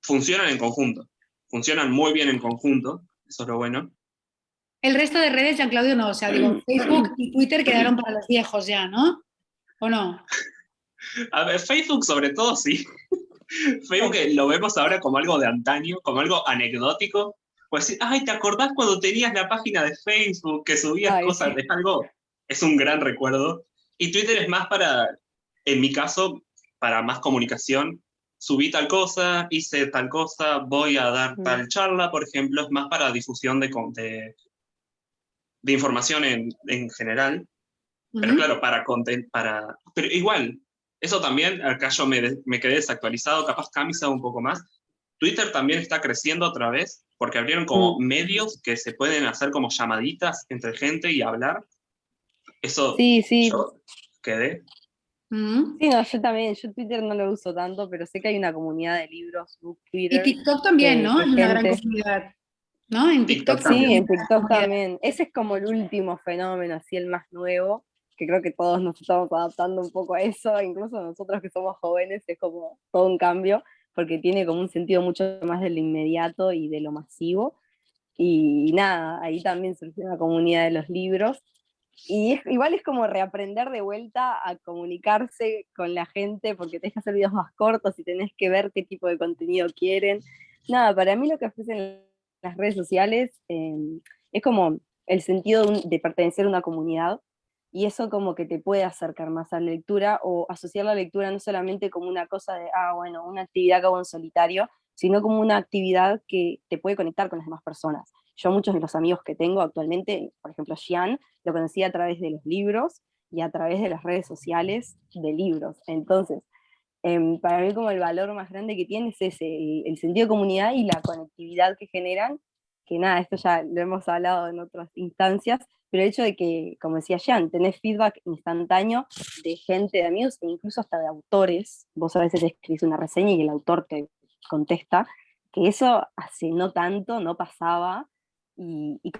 Funcionan en conjunto. Funcionan muy bien en conjunto. Eso es lo bueno. El resto de redes, Jean Claudio, no. O sea, digo, Facebook y Twitter quedaron para los viejos ya, ¿no? ¿O no? A ver, Facebook sobre todo sí. Facebook lo vemos ahora como algo de antaño, como algo anecdótico. Pues sí, ay, ¿te acordás cuando tenías la página de Facebook que subías cosas? Sí. Es un gran recuerdo. Y Twitter es más para, en mi caso, para más comunicación. Subí tal cosa, hice tal cosa, voy a dar tal charla, por ejemplo. Es más para difusión de información en general. Pero claro, pero igual, eso también, acá yo me quedé desactualizado, capaz Cami sabe un poco más. Twitter también está creciendo otra vez, porque abrieron como medios que se pueden hacer como llamaditas entre gente y hablar. Eso sí. Yo quedé. Sí, no, yo también, yo Twitter no lo uso tanto, pero sé que hay una comunidad de libros, Twitter. Y TikTok también, ¿no? Hay una gran comunidad. ¿No? En TikTok también. Sí, en TikTok también. Ese es como el último fenómeno, así el más nuevo, que creo que todos nos estamos adaptando un poco a eso, incluso nosotros que somos jóvenes, es como todo un cambio, porque tiene como un sentido mucho más de lo inmediato y de lo masivo. Y nada, ahí también surgió una comunidad de los libros. Y igual es como reaprender de vuelta a comunicarse con la gente, porque tenés que hacer videos más cortos y tenés que ver qué tipo de contenido quieren. Nada, para mí lo que ofrecen las redes sociales es como el sentido de pertenecer a una comunidad, y eso como que te puede acercar más a la lectura, o asociar la lectura no solamente como una cosa de, bueno, una actividad que hago en solitario, sino como una actividad que te puede conectar con las demás personas. Yo muchos de los amigos que tengo actualmente, por ejemplo Gian, lo conocí a través de los libros y a través de las redes sociales de libros. Entonces, para mí como el valor más grande que tiene es ese, el sentido de comunidad y la conectividad que generan, que nada, esto ya lo hemos hablado en otras instancias, pero el hecho de que, como decía Jean, tenés feedback instantáneo de gente, de amigos, e incluso hasta de autores. Vos a veces escribís una reseña y el autor te contesta, que eso hace no tanto no pasaba, y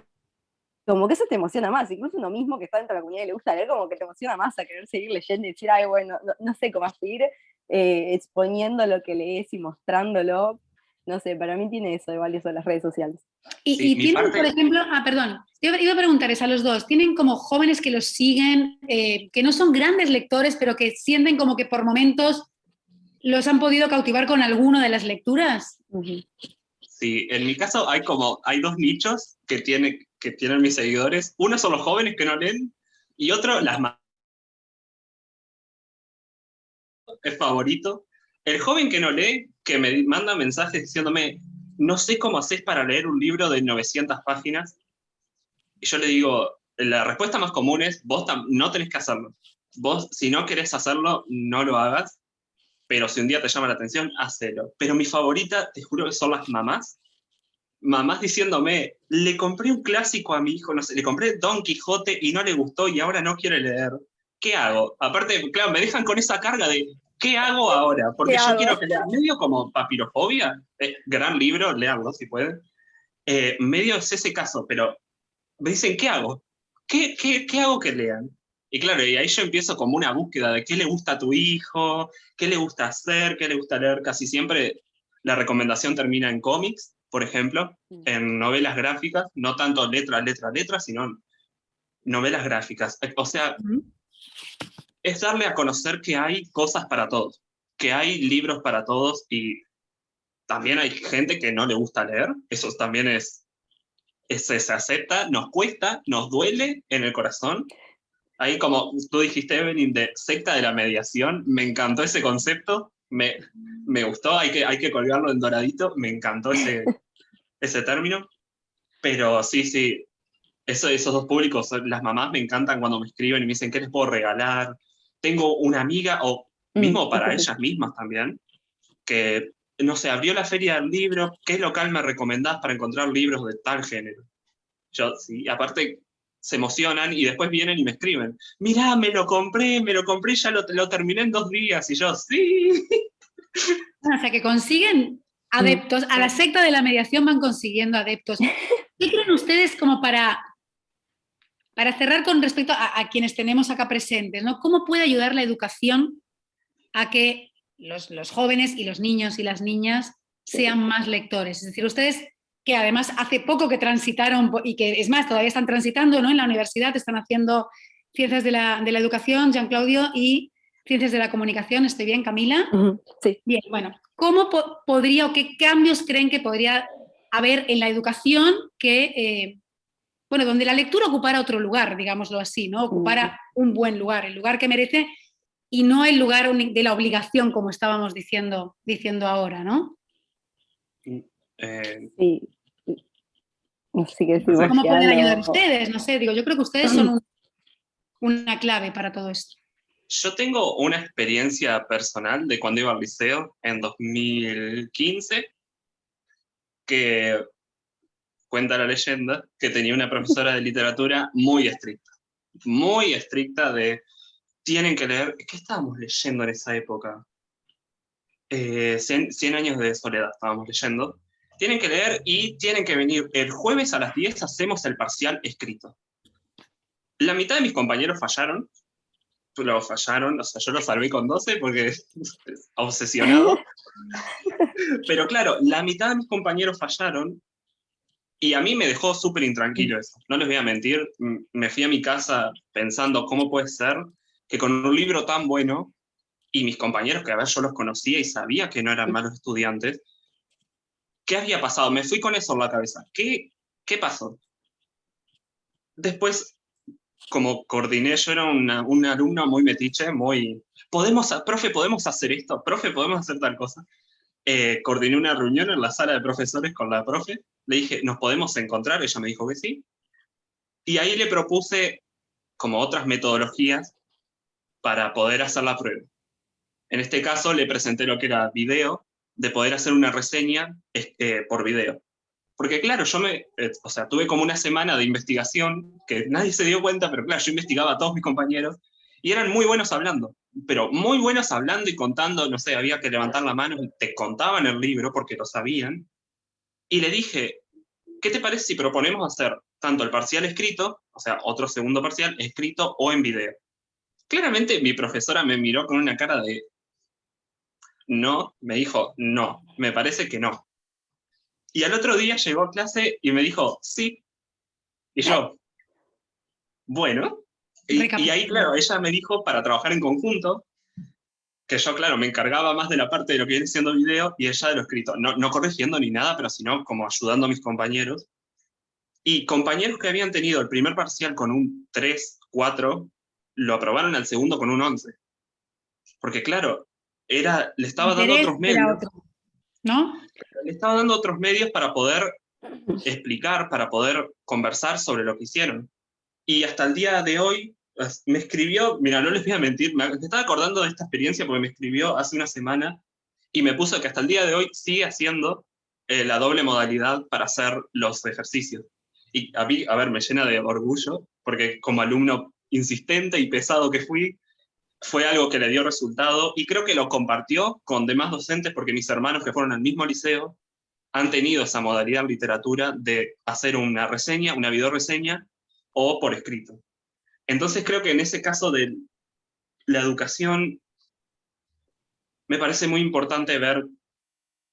como que eso te emociona más, incluso uno mismo que está dentro de la comunidad y le gusta leer, como que te emociona más a querer seguir leyendo y decir, ay, bueno, no sé cómo seguir exponiendo lo que lees y mostrándolo. No sé, para mí tiene eso de valioso las redes sociales. Y tienen, por ejemplo, perdón, iba a preguntarles a los dos, ¿tienen como jóvenes que los siguen, que no son grandes lectores, pero que sienten como que por momentos los han podido cautivar con alguno de las lecturas? Sí, en mi caso hay 2 nichos que tienen mis seguidores. Uno son los jóvenes que no leen, y otro las mamás. Es favorito. El joven que no lee, que me manda mensajes diciéndome, no sé cómo haces para leer un libro de 900 páginas. Y yo le digo, la respuesta más común es, vos no tenés que hacerlo. Vos, si no querés hacerlo, no lo hagas. Pero si un día te llama la atención, hacelo. Pero mi favorita, te juro que son las mamás. Mamás diciéndome, le compré un clásico a mi hijo, no sé, le compré Don Quijote y no le gustó y ahora no quiere leer. ¿qué hago? Aparte, claro, me dejan con esa carga de, ¿qué hago ahora? Porque ¿Qué yo hago? quiero que lean medio como Papirofobia, gran libro, léanlo si pueden. Medio es ese caso, pero me dicen, ¿qué hago? ¿Qué hago que lean? Y claro, y ahí yo empiezo como una búsqueda de qué le gusta a tu hijo, qué le gusta hacer, qué le gusta leer. Casi siempre la recomendación termina en cómics, por ejemplo, en novelas gráficas, no tanto letra, sino novelas gráficas. O sea, es darle a conocer que hay cosas para todos, que hay libros para todos y también hay gente que no le gusta leer, eso también se acepta, nos cuesta, nos duele en el corazón. Ahí como tú dijiste, Evelyn, de secta de la mediación, me encantó ese concepto, me gustó, hay que colgarlo en doradito, me encantó ese término, pero sí, esos dos públicos, las mamás me encantan cuando me escriben y me dicen, ¿qué les puedo regalar? Tengo una amiga, o mismo para ellas mismas también, que, no sé, abrió la feria del libro, ¿qué local me recomendás para encontrar libros de tal género? Yo, sí, aparte se emocionan y después vienen y me escriben, mirá, me lo compré, ya lo terminé en 2 días, y yo, sí. O sea, que consiguen adeptos, a la secta de la mediación van consiguiendo adeptos. ¿Qué creen ustedes como para cerrar con respecto a quienes tenemos acá presentes, ¿no? ¿Cómo puede ayudar la educación a que los jóvenes y los niños y las niñas sean más lectores? Es decir, ustedes que además hace poco que transitaron, y que es más, todavía están transitando, ¿no? En la universidad están haciendo ciencias de la educación, Jean Claudio, y ciencias de la comunicación. ¿Estoy bien, Camila? Sí. Bien, bueno, ¿cómo podría o qué cambios creen que podría haber en la educación que, bueno, donde la lectura ocupara otro lugar, digámoslo así, ¿no? Ocupara un buen lugar, el lugar que merece y no el lugar de la obligación, como estábamos diciendo ahora, ¿no? Sí. No sé qué decir. ¿Cómo pueden ayudar ustedes? No sé, digo, yo creo que ustedes son una clave para todo esto. Yo tengo una experiencia personal de cuando iba al liceo en 2015, que cuenta la leyenda que tenía una profesora de literatura muy estricta de tienen que leer. ¿Qué estábamos leyendo en esa época? 100 años de soledad estábamos leyendo. Tienen que leer y tienen que venir el jueves a las 10, hacemos el parcial escrito. La mitad de mis compañeros fallaron, o sea, yo lo salvé con 12 porque obsesionado. Pero claro, la mitad de mis compañeros fallaron y a mí me dejó súper intranquilo eso. No les voy a mentir, me fui a mi casa pensando cómo puede ser que con un libro tan bueno y mis compañeros, que a ver, yo los conocía y sabía que no eran malos estudiantes, ¿qué había pasado? Me fui con eso en la cabeza. ¿Qué pasó? Después, como coordiné, yo era un alumno muy metiche, profe, ¿podemos hacer esto? Profe, ¿podemos hacer tal cosa? Coordiné una reunión en la sala de profesores con la profe, le dije, ¿nos podemos encontrar? Ella me dijo que sí. Y ahí le propuse como otras metodologías para poder hacer la prueba. En este caso le presenté lo que era video, de poder hacer una reseña por video. Porque claro, tuve como una semana de investigación, que nadie se dio cuenta, pero claro, yo investigaba a todos mis compañeros, y eran muy buenos hablando, pero muy buenos hablando y contando, no sé, había que levantar la mano, y te contaban el libro porque lo sabían, y le dije, ¿qué te parece si proponemos hacer tanto el parcial escrito, o sea, otro segundo parcial, escrito o en video? Claramente mi profesora me miró con una cara de no, me dijo, no, me parece que no. Y al otro día llegó a clase y me dijo, sí. Y yo, bueno. Y ahí, claro, ella me dijo para trabajar en conjunto, que yo, claro, me encargaba más de la parte de lo que viene siendo el video y ella de lo escrito. No corrigiendo ni nada, pero sino como ayudando a mis compañeros. Y compañeros que habían tenido el primer parcial con un 3, 4, lo aprobaron al segundo con un 11. Porque, claro, le estaba dando otros medios. ¿No? Le estaba dando otros medios para poder explicar, para poder conversar sobre lo que hicieron. Y hasta el día de hoy me escribió, mira, no les voy a mentir, me estaba acordando de esta experiencia porque me escribió hace una semana y me puso que hasta el día de hoy sigue haciendo la doble modalidad para hacer los ejercicios. Y a mí, a ver, me llena de orgullo porque como alumno insistente y pesado que fui, fue algo que le dio resultado, y creo que lo compartió con demás docentes, porque mis hermanos que fueron al mismo liceo han tenido esa modalidad en literatura de hacer una reseña, una videoreseña, o por escrito. Entonces creo que en ese caso de la educación, me parece muy importante ver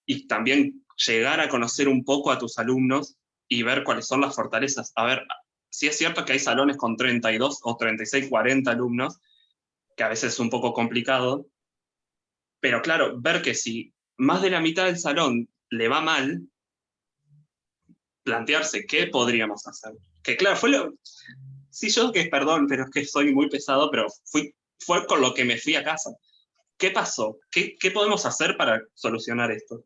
y también llegar a conocer un poco a tus alumnos y ver cuáles son las fortalezas. A ver, sí es cierto que hay salones con 32 o 36, 40 alumnos, que a veces es un poco complicado, pero claro, ver que si más de la mitad del salón le va mal, plantearse qué podríamos hacer. Que claro, sí, yo que perdón, pero es que soy muy pesado, pero fue con lo que me fui a casa. ¿Qué pasó? ¿Qué podemos hacer para solucionar esto?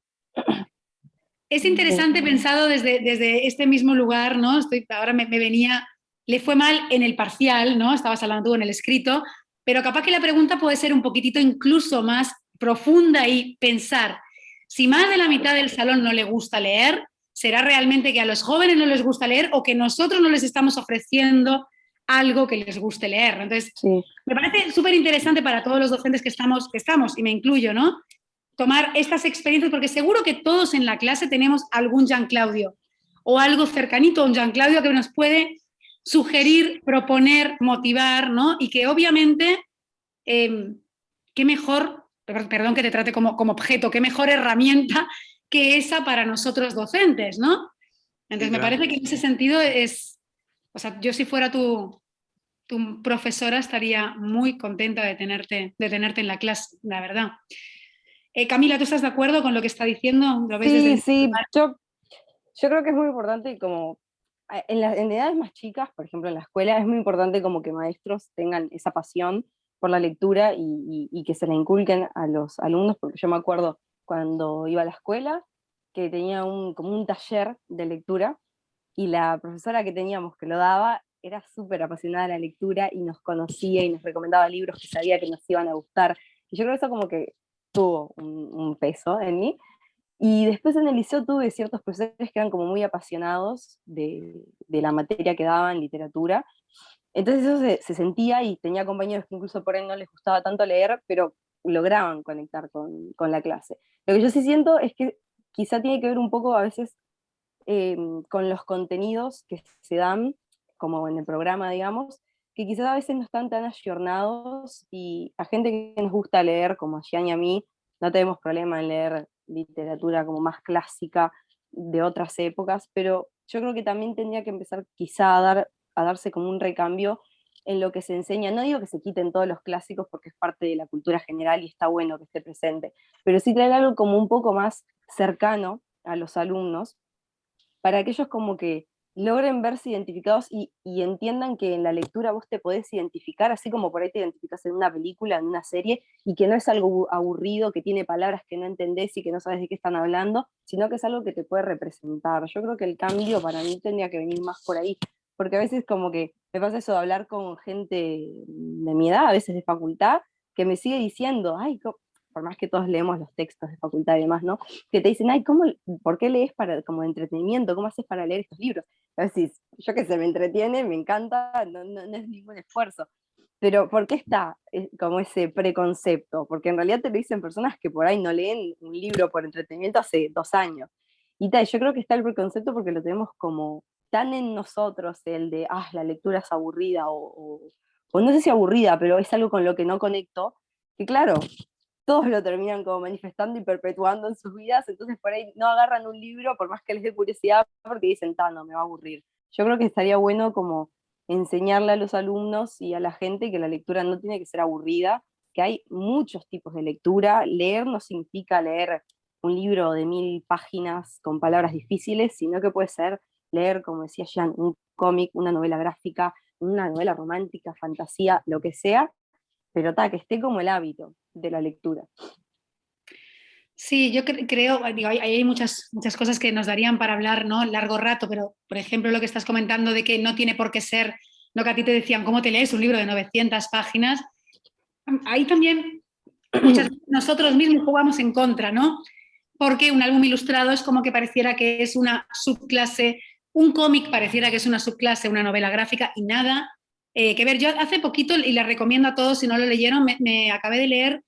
Es interesante pensado desde este mismo lugar, ¿no? Ahora me venía, le fue mal en el parcial, ¿no? Estabas hablando tú en el escrito, pero capaz que la pregunta puede ser un poquitito incluso más profunda y pensar, si más de la mitad del salón no le gusta leer, ¿será realmente que a los jóvenes no les gusta leer o que nosotros no les estamos ofreciendo algo que les guste leer? Entonces, sí, me parece súper interesante para todos los docentes que estamos, y me incluyo, ¿no? Tomar estas experiencias, porque seguro que todos en la clase tenemos algún Jean Claudio o algo cercanito a un Jean Claudio que nos puede sugerir, proponer, motivar, ¿no? Y que obviamente, qué mejor, perdón que te trate como objeto, qué mejor herramienta que esa para nosotros docentes, ¿no? Entonces me parece que en ese sentido o sea, yo si fuera tu profesora estaría muy contenta de tenerte en la clase, la verdad. Camila, ¿tú estás de acuerdo con lo que está diciendo? ¿Lo ves sí, yo creo que es muy importante como en edades más chicas, por ejemplo en la escuela, es muy importante como que maestros tengan esa pasión por la lectura y que se la inculquen a los alumnos, porque yo me acuerdo cuando iba a la escuela que tenía como un taller de lectura y la profesora que teníamos que lo daba era súper apasionada de la lectura y nos conocía y nos recomendaba libros que sabía que nos iban a gustar. Y yo creo que eso como que tuvo un peso en mí. Y después en el liceo tuve ciertos profesores que eran como muy apasionados de la materia que daban, literatura. Entonces eso se sentía, y tenía compañeros que incluso por ahí no les gustaba tanto leer, pero lograban conectar con la clase. Lo que yo sí siento es que quizá tiene que ver un poco a veces con los contenidos que se dan, como en el programa, digamos, que quizás a veces no están tan ayornados, y a gente que nos gusta leer, como a Gian y a mí, no tenemos problema en leer literatura como más clásica de otras épocas, pero yo creo que también tendría que empezar quizá a darse como un recambio en lo que se enseña. No digo que se quiten todos los clásicos porque es parte de la cultura general y está bueno que esté presente, pero sí traer algo como un poco más cercano a los alumnos, para que ellos como que logren verse identificados y entiendan que en la lectura vos te podés identificar, así como por ahí te identificás en una película, en una serie, y que no es algo aburrido, que tiene palabras que no entendés y que no sabes de qué están hablando, sino que es algo que te puede representar. Yo creo que el cambio para mí tendría que venir más por ahí, porque a veces como que me pasa eso de hablar con gente de mi edad, a veces de facultad, que me sigue diciendo, ay, por más que todos leemos los textos de facultad y demás, ¿no? Que te dicen, ay, ¿por qué lees como entretenimiento? ¿Cómo haces para leer estos libros? A veces, yo que sé, me entretiene, me encanta, no es ningún esfuerzo. Pero ¿por qué está como ese preconcepto? Porque en realidad te lo dicen personas que por ahí no leen un libro por entretenimiento hace 2 años. Y yo creo que está el preconcepto porque lo tenemos como tan en nosotros, el de, la lectura es aburrida, o no sé si aburrida, pero es algo con lo que no conecto, que claro, todos lo terminan como manifestando y perpetuando en sus vidas, entonces por ahí no agarran un libro por más que les dé curiosidad, porque dicen, no, me va a aburrir. Yo creo que estaría bueno como enseñarle a los alumnos y a la gente que la lectura no tiene que ser aburrida, que hay muchos tipos de lectura. Leer no significa leer un libro de 1000 páginas con palabras difíciles, sino que puede ser leer, como decía Jean, un cómic, una novela gráfica, una novela romántica, fantasía, lo que sea, pero que esté como el hábito de la lectura. Sí, yo creo, digo, hay muchas cosas que nos darían para hablar, ¿no?, largo rato, pero por ejemplo lo que estás comentando de que no tiene por qué ser, lo que a ti te decían, ¿cómo te lees un libro de 900 páginas? Ahí también muchas veces nosotros mismos jugamos en contra, ¿no? Porque un álbum ilustrado es como que pareciera que es una subclase, un cómic pareciera que es una subclase, una novela gráfica, y nada que ver. Yo hace poquito, y la recomiendo a todos si no lo leyeron, me acabé de leer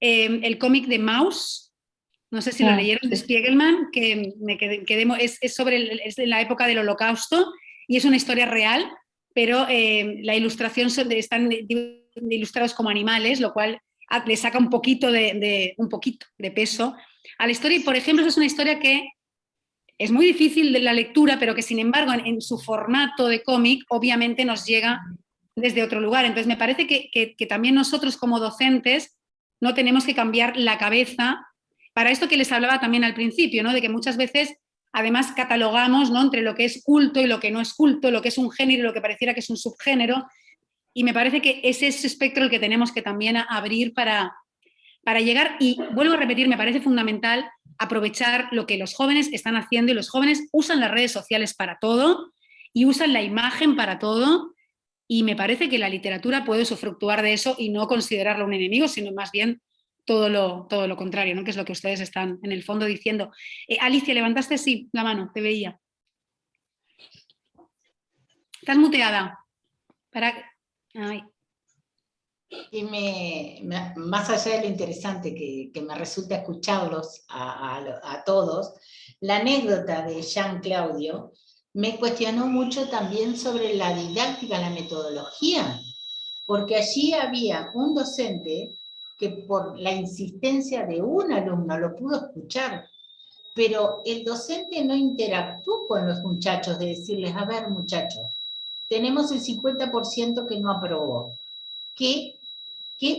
el cómic de Maus, no sé si lo leyeron, de Spiegelman, que es es de la época del Holocausto y es una historia real, pero la ilustración están ilustrados como animales, lo cual le saca un poquito de peso a la historia. Y, por ejemplo, es una historia que es muy difícil de la lectura, pero que, sin embargo, en su formato de cómic, obviamente nos llega desde otro lugar. Entonces, me parece que también nosotros, como docentes, no tenemos que cambiar la cabeza para esto que les hablaba también al principio, ¿no? De que muchas veces, además, catalogamos, ¿no?, entre lo que es culto y lo que no es culto, lo que es un género y lo que pareciera que es un subgénero, y me parece que es ese espectro el que tenemos que también abrir para llegar, y vuelvo a repetir, me parece fundamental aprovechar lo que los jóvenes están haciendo, y los jóvenes usan las redes sociales para todo y usan la imagen para todo, y me parece que la literatura puede usufructuar de eso y no considerarlo un enemigo, sino más bien todo lo contrario, ¿no?, que es lo que ustedes están en el fondo diciendo. Alicia, levantaste sí la mano, te veía. Estás muteada. Ay. Y más allá de lo interesante que me resulta escucharlos a todos, la anécdota de Jean Claudio me cuestionó mucho también sobre la didáctica, la metodología, porque allí había un docente que por la insistencia de un alumno lo pudo escuchar, pero el docente no interactuó con los muchachos de decirles, a ver muchachos, tenemos el 50% que no aprobó. ¿Qué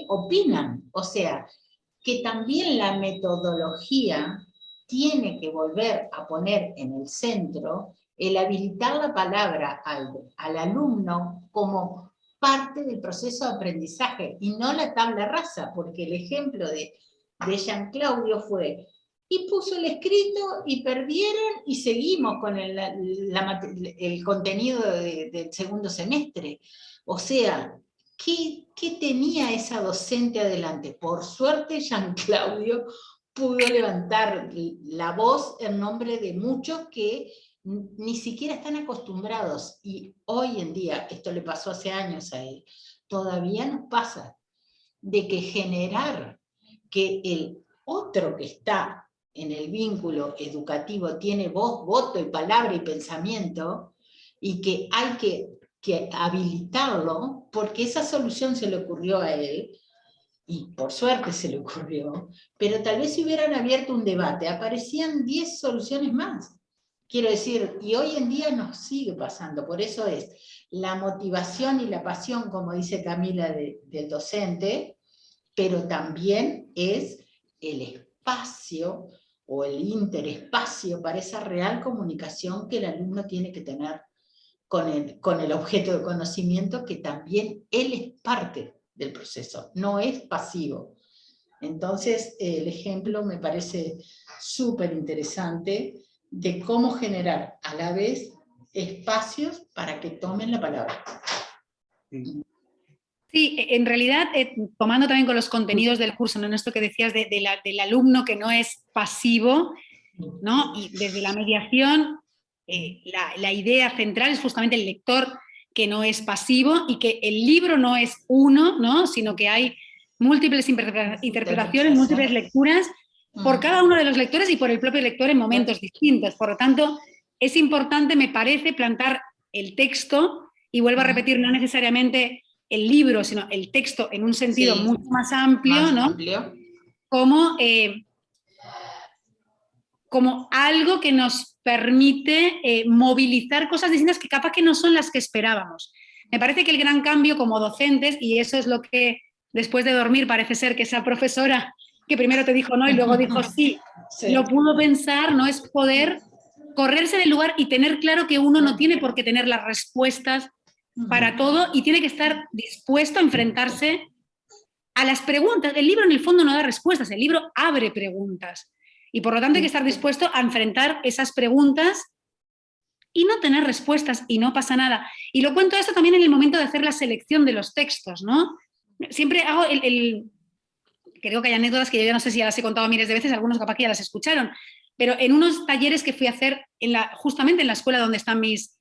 opinan? O sea, que también la metodología tiene que volver a poner en el centro el habilitar la palabra al alumno como parte del proceso de aprendizaje y no la tabla rasa, porque el ejemplo de Jean Claudio fue, y puso el escrito y perdieron y seguimos con el contenido del segundo semestre. O sea, ¿qué tenía esa docente adelante? Por suerte, Jean Claudio pudo levantar la voz en nombre de muchos que ni siquiera están acostumbrados, y hoy en día, esto le pasó hace años a él, todavía nos pasa, de que generar que el otro que está en el vínculo educativo tiene voz, voto y palabra y pensamiento, y que hay que habilitarlo, porque esa solución se le ocurrió a él, y por suerte se le ocurrió, pero tal vez si hubieran abierto un debate, aparecían 10 soluciones más. Quiero decir, y hoy en día nos sigue pasando, por eso es la motivación y la pasión, como dice Camila, del docente, pero también es el espacio o el interespacio para esa real comunicación que el alumno tiene que tener con el objeto de conocimiento, que también él es parte del proceso, no es pasivo. Entonces, el ejemplo me parece súper interesante de cómo generar a la vez espacios para que tomen la palabra. Sí, en realidad, tomando también con los contenidos del curso, ¿no?, en esto que decías del alumno que no es pasivo, ¿no?, y desde la mediación, la idea central es justamente el lector que no es pasivo, y que el libro no es uno, ¿no?, sino que hay múltiples interpretaciones, múltiples lecturas por cada uno de los lectores y por el propio lector en momentos distintos. Por lo tanto, es importante, me parece, plantar el texto, y vuelvo a repetir, no necesariamente el libro, sino el texto en un sentido mucho más amplio, ¿no?, como algo que nos permite movilizar cosas distintas que capaz que no son las que esperábamos. Me parece que el gran cambio como docentes, y eso es lo que después de dormir parece ser que esa profesora que primero te dijo no y luego dijo sí, lo pudo pensar, ¿no?, es poder correrse del lugar y tener claro que uno no tiene por qué tener las respuestas para todo, y tiene que estar dispuesto a enfrentarse a las preguntas. El libro en el fondo no da respuestas, el libro abre preguntas, y por lo tanto hay que estar dispuesto a enfrentar esas preguntas y no tener respuestas, y no pasa nada. Y lo cuento esto también en el momento de hacer la selección de los textos, ¿no? Siempre hago creo que hay anécdotas que yo ya no sé si ya las he contado miles de veces, algunos capaz que ya las escucharon, pero en unos talleres que fui a hacer justamente en la escuela donde están mis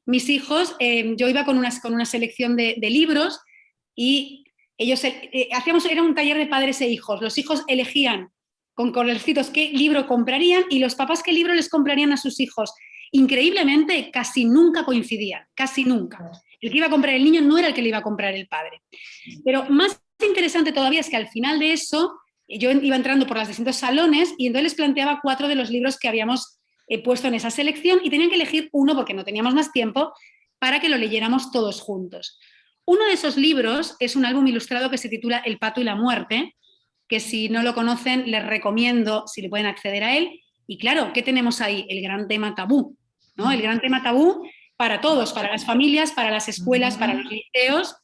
mis hijos, yo iba con una selección de libros y ellos era un taller de padres e hijos. Los hijos elegían con colorcitos qué libro comprarían y los papás qué libro les comprarían a sus hijos. Increíblemente, casi nunca coincidían, casi nunca. El que iba a comprar el niño no era el que le iba a comprar el padre. Pero más interesante todavía es que al final de eso, yo iba entrando por los distintos salones y entonces les planteaba 4 de los libros que habíamos puesto en esa selección y tenían que elegir uno porque no teníamos más tiempo para que lo leyéramos todos juntos. Uno de esos libros es un álbum ilustrado que se titula El pato y la muerte, que si no lo conocen les recomiendo si le pueden acceder a él. Y claro, ¿qué tenemos ahí? El gran tema tabú, ¿no? El gran tema tabú para todos, para las familias, para las escuelas, para los liceos,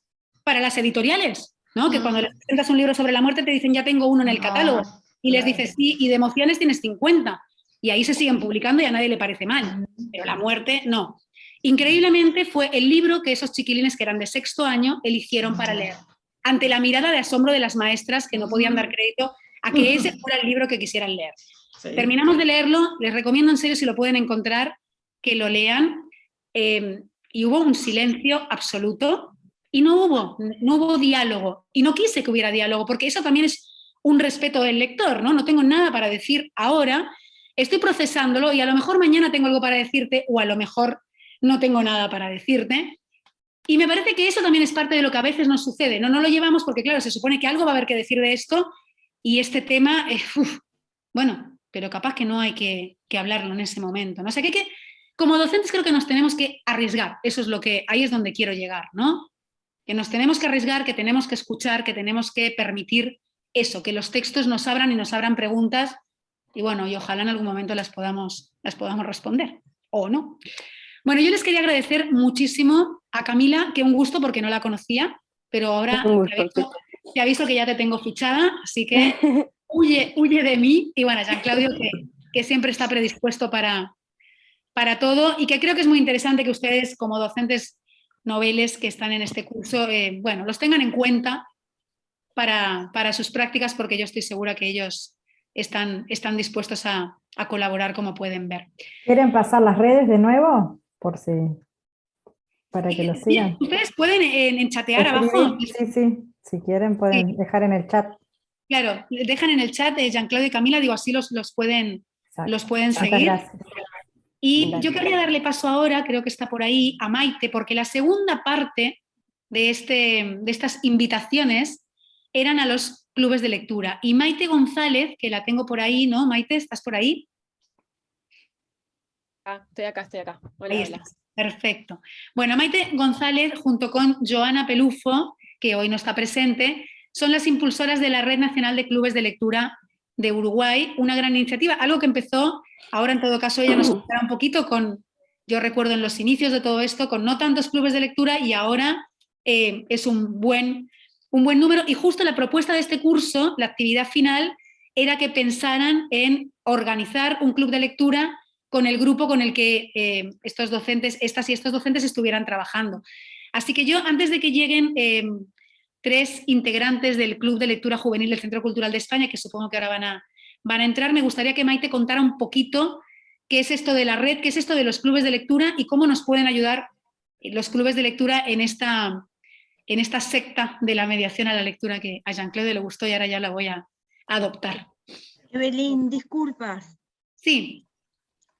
para las editoriales, ¿no? Que cuando les presentas un libro sobre la muerte te dicen ya tengo uno en el catálogo y les dices sí, y de emociones tienes 50 y ahí se siguen publicando y a nadie le parece mal, pero la muerte no. Increíblemente fue el libro que esos chiquilines que eran de 6º año eligieron para leer, ante la mirada de asombro de las maestras que no podían dar crédito a que ese fuera el libro que quisieran leer. Sí. Terminamos de leerlo, les recomiendo en serio si lo pueden encontrar, que lo lean, y hubo un silencio absoluto y no hubo diálogo, y no quise que hubiera diálogo, porque eso también es un respeto del lector, ¿no? No tengo nada para decir ahora, estoy procesándolo y a lo mejor mañana tengo algo para decirte o a lo mejor no tengo nada para decirte. Y me parece que eso también es parte de lo que a veces nos sucede, ¿no? No lo llevamos porque, claro, se supone que algo va a haber que decir de esto y este tema, bueno, pero capaz que no hay que hablarlo en ese momento, ¿no? O sea, que como docentes creo que nos tenemos que arriesgar, eso es ahí es donde quiero llegar, ¿no? Que nos tenemos que arriesgar, que tenemos que escuchar, que tenemos que permitir eso, que los textos nos abran y nos abran preguntas y bueno, y ojalá en algún momento las podamos responder, o no. Bueno, yo les quería agradecer muchísimo a Camila, que un gusto porque no la conocía, pero ahora te aviso que ya te tengo fichada, así que huye de mí. Y bueno, Jean-Claudio, que siempre está predispuesto para todo y que creo que es muy interesante que ustedes, como docentes noveles que están en este curso, bueno, los tengan en cuenta para sus prácticas, porque yo estoy segura que ellos están dispuestos a colaborar como pueden ver. ¿Quieren pasar las redes de nuevo? Para que lo sigan. Ustedes pueden en chatear abajo. Sí, si quieren pueden dejar en el chat. Claro, dejan en el chat de Jean-Claudio y Camila, digo, así los pueden seguir. Gracias. Y yo quería darle paso ahora, creo que está por ahí, a Maite, porque la segunda parte de estas invitaciones eran a los clubes de lectura. Y Maite González, que la tengo por ahí, ¿no? Maite, ¿estás por ahí? Estoy acá. Hola, ahí estás. Perfecto. Bueno, Maite González, junto con Joana Pelufo, que hoy no está presente, son las impulsoras de la Red Nacional de Clubes de Lectura de Uruguay, una gran iniciativa, algo que empezó, ahora en todo caso ella nos contará un poquito yo recuerdo en los inicios de todo esto, con no tantos clubes de lectura y ahora es un buen número. Y justo la propuesta de este curso, la actividad final, era que pensaran en organizar un club de lectura con el grupo con el que estas y estos docentes estuvieran trabajando. Así que yo, antes de que lleguen 3 integrantes del Club de Lectura Juvenil del Centro Cultural de España, que supongo que ahora van a entrar, me gustaría que Maite contara un poquito qué es esto de la red, qué es esto de los clubes de lectura y cómo nos pueden ayudar los clubes de lectura en esta secta de la mediación a la lectura que a Jean-Claude le gustó y ahora ya la voy a adoptar. Evelyn, disculpas. Sí.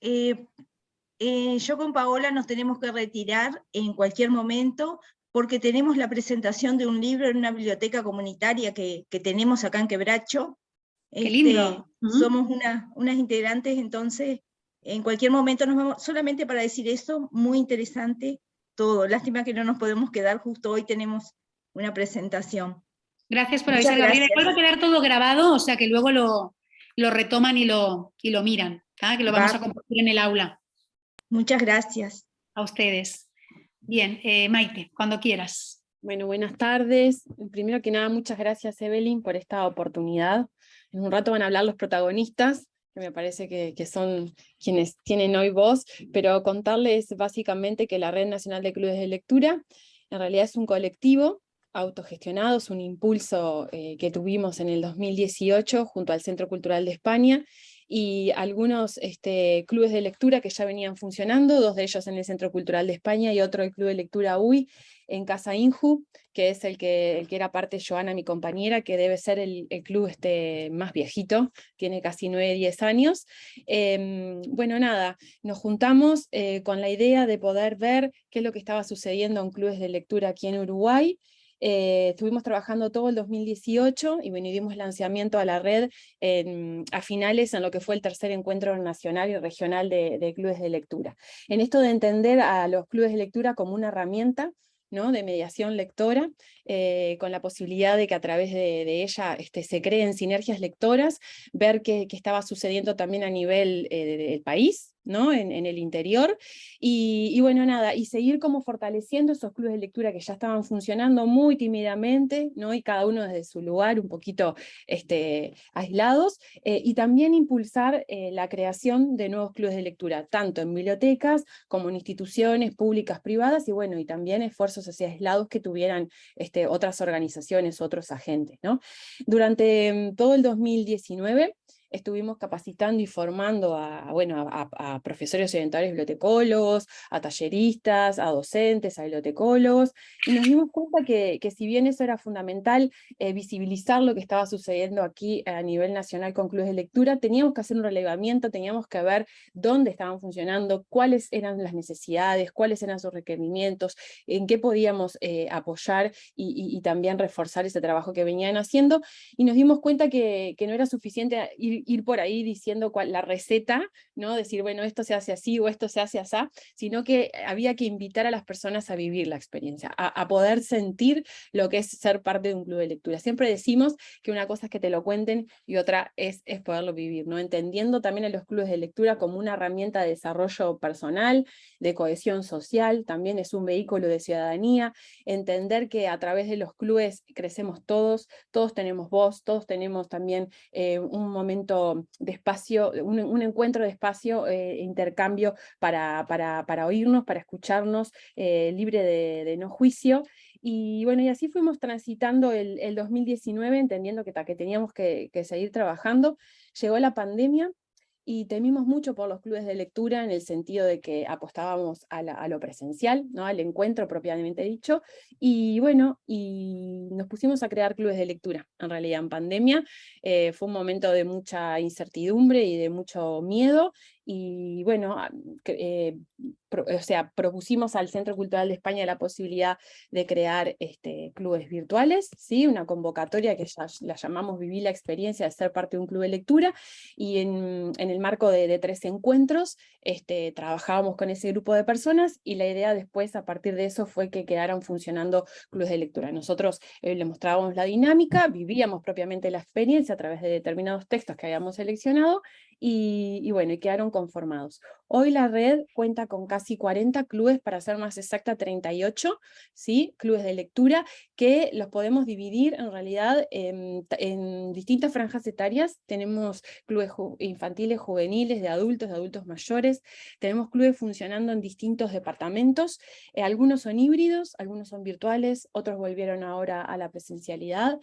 Yo con Paola nos tenemos que retirar en cualquier momento porque tenemos la presentación de un libro en una biblioteca comunitaria que tenemos acá en Quebracho. ¡Qué lindo! Somos unas integrantes, entonces en cualquier momento nos vamos, solamente para decir eso, muy interesante todo. Lástima que no nos podemos quedar, justo hoy tenemos una presentación. Gracias por avisar, Gabriela. Igual va a quedar todo grabado, o sea que luego lo retoman y lo miran, ¿tá? Que lo vamos a compartir en el aula. Muchas gracias. A ustedes. Bien, Maite, cuando quieras. Bueno, buenas tardes. Primero que nada, muchas gracias, Evelyn, por esta oportunidad. En un rato van a hablar los protagonistas, que me parece que son quienes tienen hoy voz, pero contarles básicamente que la Red Nacional de Clubes de Lectura en realidad es un colectivo autogestionado, es un impulso que tuvimos en el 2018 junto al Centro Cultural de España, y algunos clubes de lectura que ya venían funcionando, 2 de ellos en el Centro Cultural de España y otro el Club de Lectura UI en Casa Inju, que es el que era parte Joana, mi compañera, que debe ser el club más viejito, tiene casi 9-10 años. Bueno, nada, nos juntamos con la idea de poder ver qué es lo que estaba sucediendo en clubes de lectura aquí en Uruguay. Estuvimos trabajando todo el 2018 y bueno, dimos lanzamiento a la red a finales en lo que fue el tercer encuentro nacional y regional de clubes de lectura. En esto de entender a los clubes de lectura como una herramienta, ¿no?, de mediación lectora, con la posibilidad de que a través de ella se creen sinergias lectoras, ver qué estaba sucediendo también a nivel del país, ¿no?, en el interior, y bueno, nada, y seguir como fortaleciendo esos clubes de lectura que ya estaban funcionando muy tímidamente, ¿no?, y cada uno desde su lugar, un poquito aislados, y también impulsar la creación de nuevos clubes de lectura, tanto en bibliotecas como en instituciones públicas, privadas, y bueno, y también esfuerzos hacia aislados que tuvieran otras organizaciones, otros agentes, ¿no? Durante todo el 2019, estuvimos capacitando y formando a profesores y orientadores bibliotecólogos, a talleristas, a docentes, a bibliotecólogos, y nos dimos cuenta que si bien eso era fundamental, visibilizar lo que estaba sucediendo aquí a nivel nacional con clubes de lectura, teníamos que hacer un relevamiento, teníamos que ver dónde estaban funcionando, cuáles eran las necesidades, cuáles eran sus requerimientos, en qué podíamos apoyar y también reforzar ese trabajo que venían haciendo, y nos dimos cuenta que no era suficiente ir por ahí diciendo la receta, ¿no?, decir, bueno, esto se hace así o esto se hace así, sino que había que invitar a las personas a vivir la experiencia, a poder sentir lo que es ser parte de un club de lectura. Siempre decimos que una cosa es que te lo cuenten y otra es poderlo vivir, ¿no?, entendiendo también a los clubes de lectura como una herramienta de desarrollo personal, de cohesión social, también es un vehículo de ciudadanía, entender que a través de los clubes crecemos todos tenemos voz, todos tenemos también un momento de espacio, un encuentro de espacio, intercambio para oírnos, para escucharnos, libre de no juicio. Y bueno, y así fuimos transitando el 2019, entendiendo que teníamos que seguir trabajando. Llegó la pandemia, y temimos mucho por los clubes de lectura en el sentido de que apostábamos a lo presencial, ¿no?, al encuentro propiamente dicho, y bueno, y nos pusimos a crear clubes de lectura, en realidad en pandemia. Fue un momento de mucha incertidumbre y de mucho miedo, y bueno, propusimos al Centro Cultural de España la posibilidad de crear clubes virtuales, ¿sí?, una convocatoria que ya la llamamos Vivir la experiencia de ser parte de un club de lectura, y en el marco de 3 encuentros, trabajábamos con ese grupo de personas, y la idea después, a partir de eso, fue que quedaran funcionando clubes de lectura. Nosotros le mostrábamos la dinámica, vivíamos propiamente la experiencia a través de determinados textos que habíamos seleccionado, y bueno, y quedaron conformados. Hoy la red cuenta con casi 40 clubes, para ser más exacta 38, ¿sí?, clubes de lectura, que los podemos dividir en realidad en distintas franjas etarias. Tenemos clubes infantiles, juveniles, de adultos mayores, tenemos clubes funcionando en distintos departamentos, algunos son híbridos, algunos son virtuales, otros volvieron ahora a la presencialidad.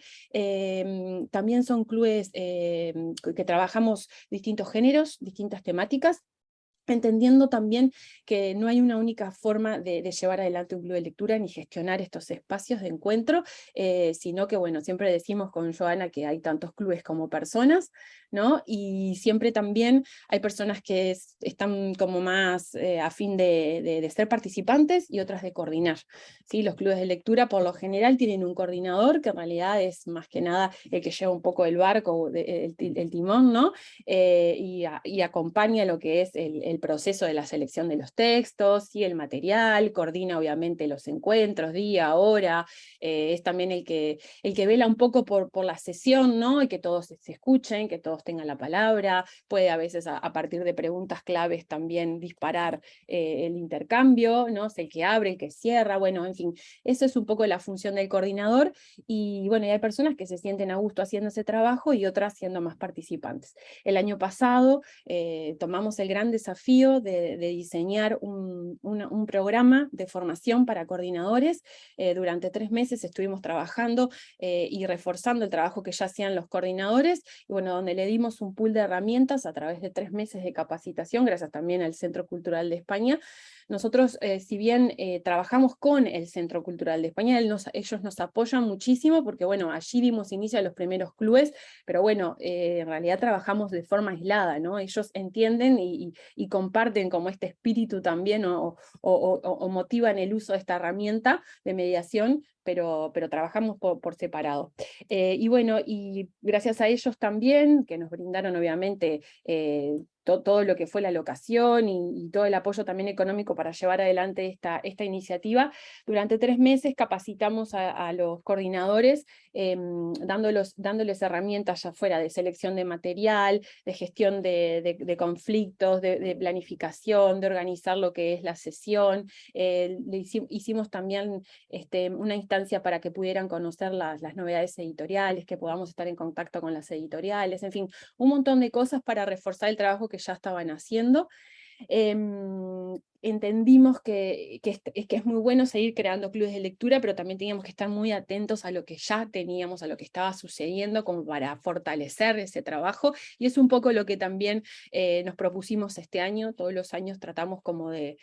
También son clubes que trabajamos distintos géneros, distintas temáticas, entendiendo también que no hay una única forma de llevar adelante un club de lectura ni gestionar estos espacios de encuentro, sino que, bueno, siempre decimos con Joana que hay tantos clubes como personas, ¿no? Y siempre también hay personas que están como más a fin de ser participantes y otras de coordinar, ¿sí? Los clubes de lectura por lo general tienen un coordinador, que en realidad es más que nada el que lleva un poco el barco, el timón, ¿no? Y acompaña lo que es el proceso de la selección de los textos y el material, coordina obviamente los encuentros, día, hora, es también el que vela un poco por la sesión, ¿no?, y que todos se escuchen, que todos tengan la palabra, puede a veces a partir de preguntas claves también disparar el intercambio, ¿no?, es el que abre, el que cierra, bueno, en fin, eso es un poco la función del coordinador, y bueno, y hay personas que se sienten a gusto haciendo ese trabajo y otras siendo más participantes. El año pasado tomamos el gran desafío desafío de diseñar un programa de formación para coordinadores. Durante 3 meses estuvimos trabajando y reforzando el trabajo que ya hacían los coordinadores, y bueno, donde le dimos un pool de herramientas a través de 3 meses de capacitación, gracias también al Centro Cultural de España. Nosotros, si bien trabajamos con el Centro Cultural de España, ellos nos apoyan muchísimo, porque bueno, allí dimos inicio a los primeros clubes, pero bueno, en realidad trabajamos de forma aislada, ¿no? Ellos entienden y comparten como este espíritu también, o motivan el uso de esta herramienta de mediación, pero trabajamos por separado. Y bueno, y gracias a ellos también, que nos brindaron obviamente todo lo que fue la locación y todo el apoyo también económico para llevar adelante esta iniciativa, durante 3 meses capacitamos a los coordinadores, dándoles herramientas ya fuera de selección de material, de gestión de conflictos, de planificación, de organizar lo que es la sesión. Hicimos también una instancia para que pudieran conocer las novedades editoriales, que podamos estar en contacto con las editoriales, en fin, un montón de cosas para reforzar el trabajo que ya estaban haciendo. Entendimos que es muy bueno seguir creando clubes de lectura, pero también teníamos que estar muy atentos a lo que ya teníamos, a lo que estaba sucediendo, como para fortalecer ese trabajo, y es un poco lo que también nos propusimos este año. Todos los años tratamos como de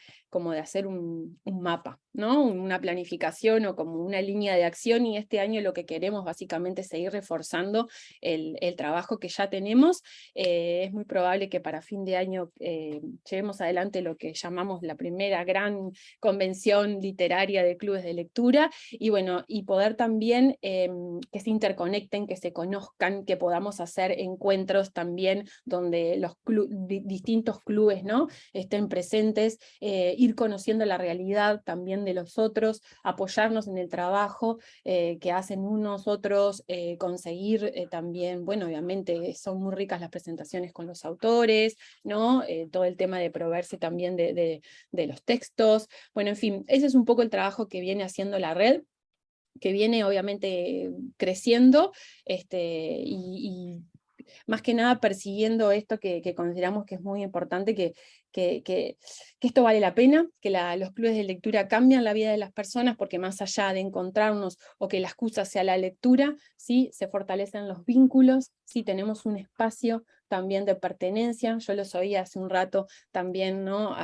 hacer un mapa, ¿no? Una planificación o como una línea de acción, y este año lo que queremos básicamente es seguir reforzando el trabajo que ya tenemos. Es muy probable que para fin de año llevemos adelante lo que llamamos la primera gran convención literaria de clubes de lectura, y bueno, y poder también que se interconecten, que se conozcan, que podamos hacer encuentros también donde los distintos clubes, ¿no?, estén presentes, ir conociendo la realidad también de los otros, apoyarnos en el trabajo que hacen unos otros, conseguir también, bueno, obviamente son muy ricas las presentaciones con los autores, ¿no? Todo el tema de proveerse también de los textos. Bueno, en fin, ese es un poco el trabajo que viene haciendo la red, que viene obviamente creciendo, y más que nada persiguiendo esto que consideramos que es muy importante, que esto vale la pena, que los clubes de lectura cambian la vida de las personas, porque más allá de encontrarnos o que la excusa sea la lectura, ¿sí?, se fortalecen los vínculos, ¿sí?, tenemos un espacio también de pertenencia. Yo los oía hace un rato también, ¿no?,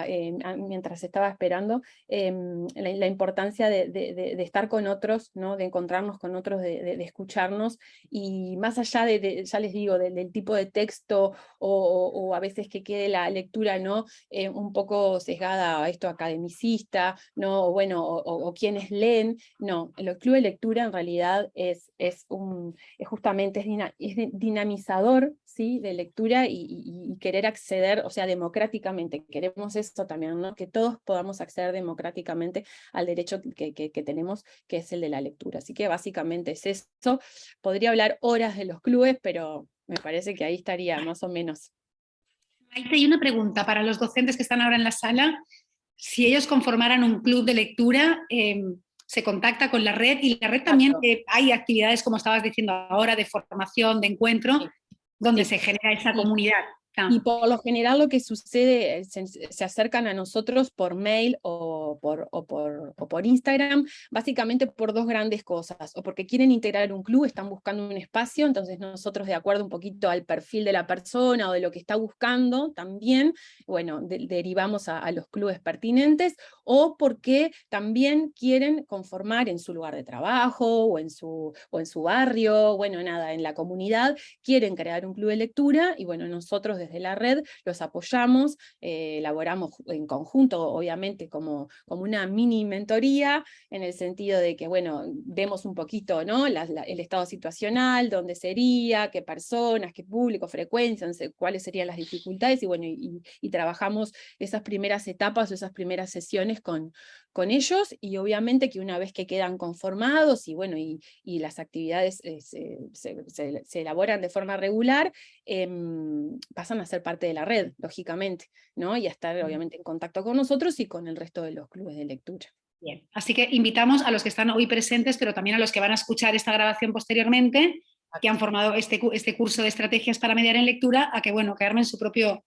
mientras estaba esperando, la importancia de estar con otros, ¿no?, de encontrarnos con otros, de escucharnos, y más allá ya les digo, del tipo de texto, o a veces que quede la lectura, ¿no?, un poco sesgada a esto academicista, ¿no?, o quienes leen. No, el club de lectura en realidad es justamente dinamizador, ¿sí?, de lectura, y querer acceder, o sea, democráticamente. Queremos esto también, ¿no?, que todos podamos acceder democráticamente al derecho que tenemos, que es el de la lectura. Así que básicamente es eso. Podría hablar horas de los clubes, pero me parece que ahí estaría más o menos. Maite, hay una pregunta para los docentes que están ahora en la sala. Si ellos conformaran un club de lectura, se contacta con la red, y la red también hay actividades, como estabas diciendo ahora, de formación, de encuentro, Sí. donde Sí. se genera esa comunidad. Y por lo general lo que sucede, se acercan a nosotros por mail o por Instagram, básicamente por 2 grandes cosas: o porque quieren integrar un club, están buscando un espacio, entonces nosotros, de acuerdo un poquito al perfil de la persona o de lo que está buscando también, bueno, derivamos a los clubes pertinentes, o porque también quieren conformar en su lugar de trabajo, o en su barrio, bueno, nada, en la comunidad, quieren crear un club de lectura, y bueno, nosotros desde la red los apoyamos, elaboramos en conjunto, obviamente, como una mini mentoría, en el sentido de que, bueno, vemos un poquito, ¿no?, el estado situacional, dónde sería, qué personas, qué público, frecuencia, cuáles serían las dificultades, y bueno, y trabajamos esas primeras etapas o esas primeras sesiones con ellos, y obviamente que una vez que quedan conformados, y bueno, y las actividades se elaboran de forma regular, pasan a ser parte de la red, lógicamente, ¿no?, y a estar obviamente en contacto con nosotros y con el resto de los clubes de lectura. Bien. Así que invitamos a los que están hoy presentes, pero también a los que van a escuchar esta grabación posteriormente, que han formado este curso de estrategias para mediar en lectura, a que, bueno, que armen su propio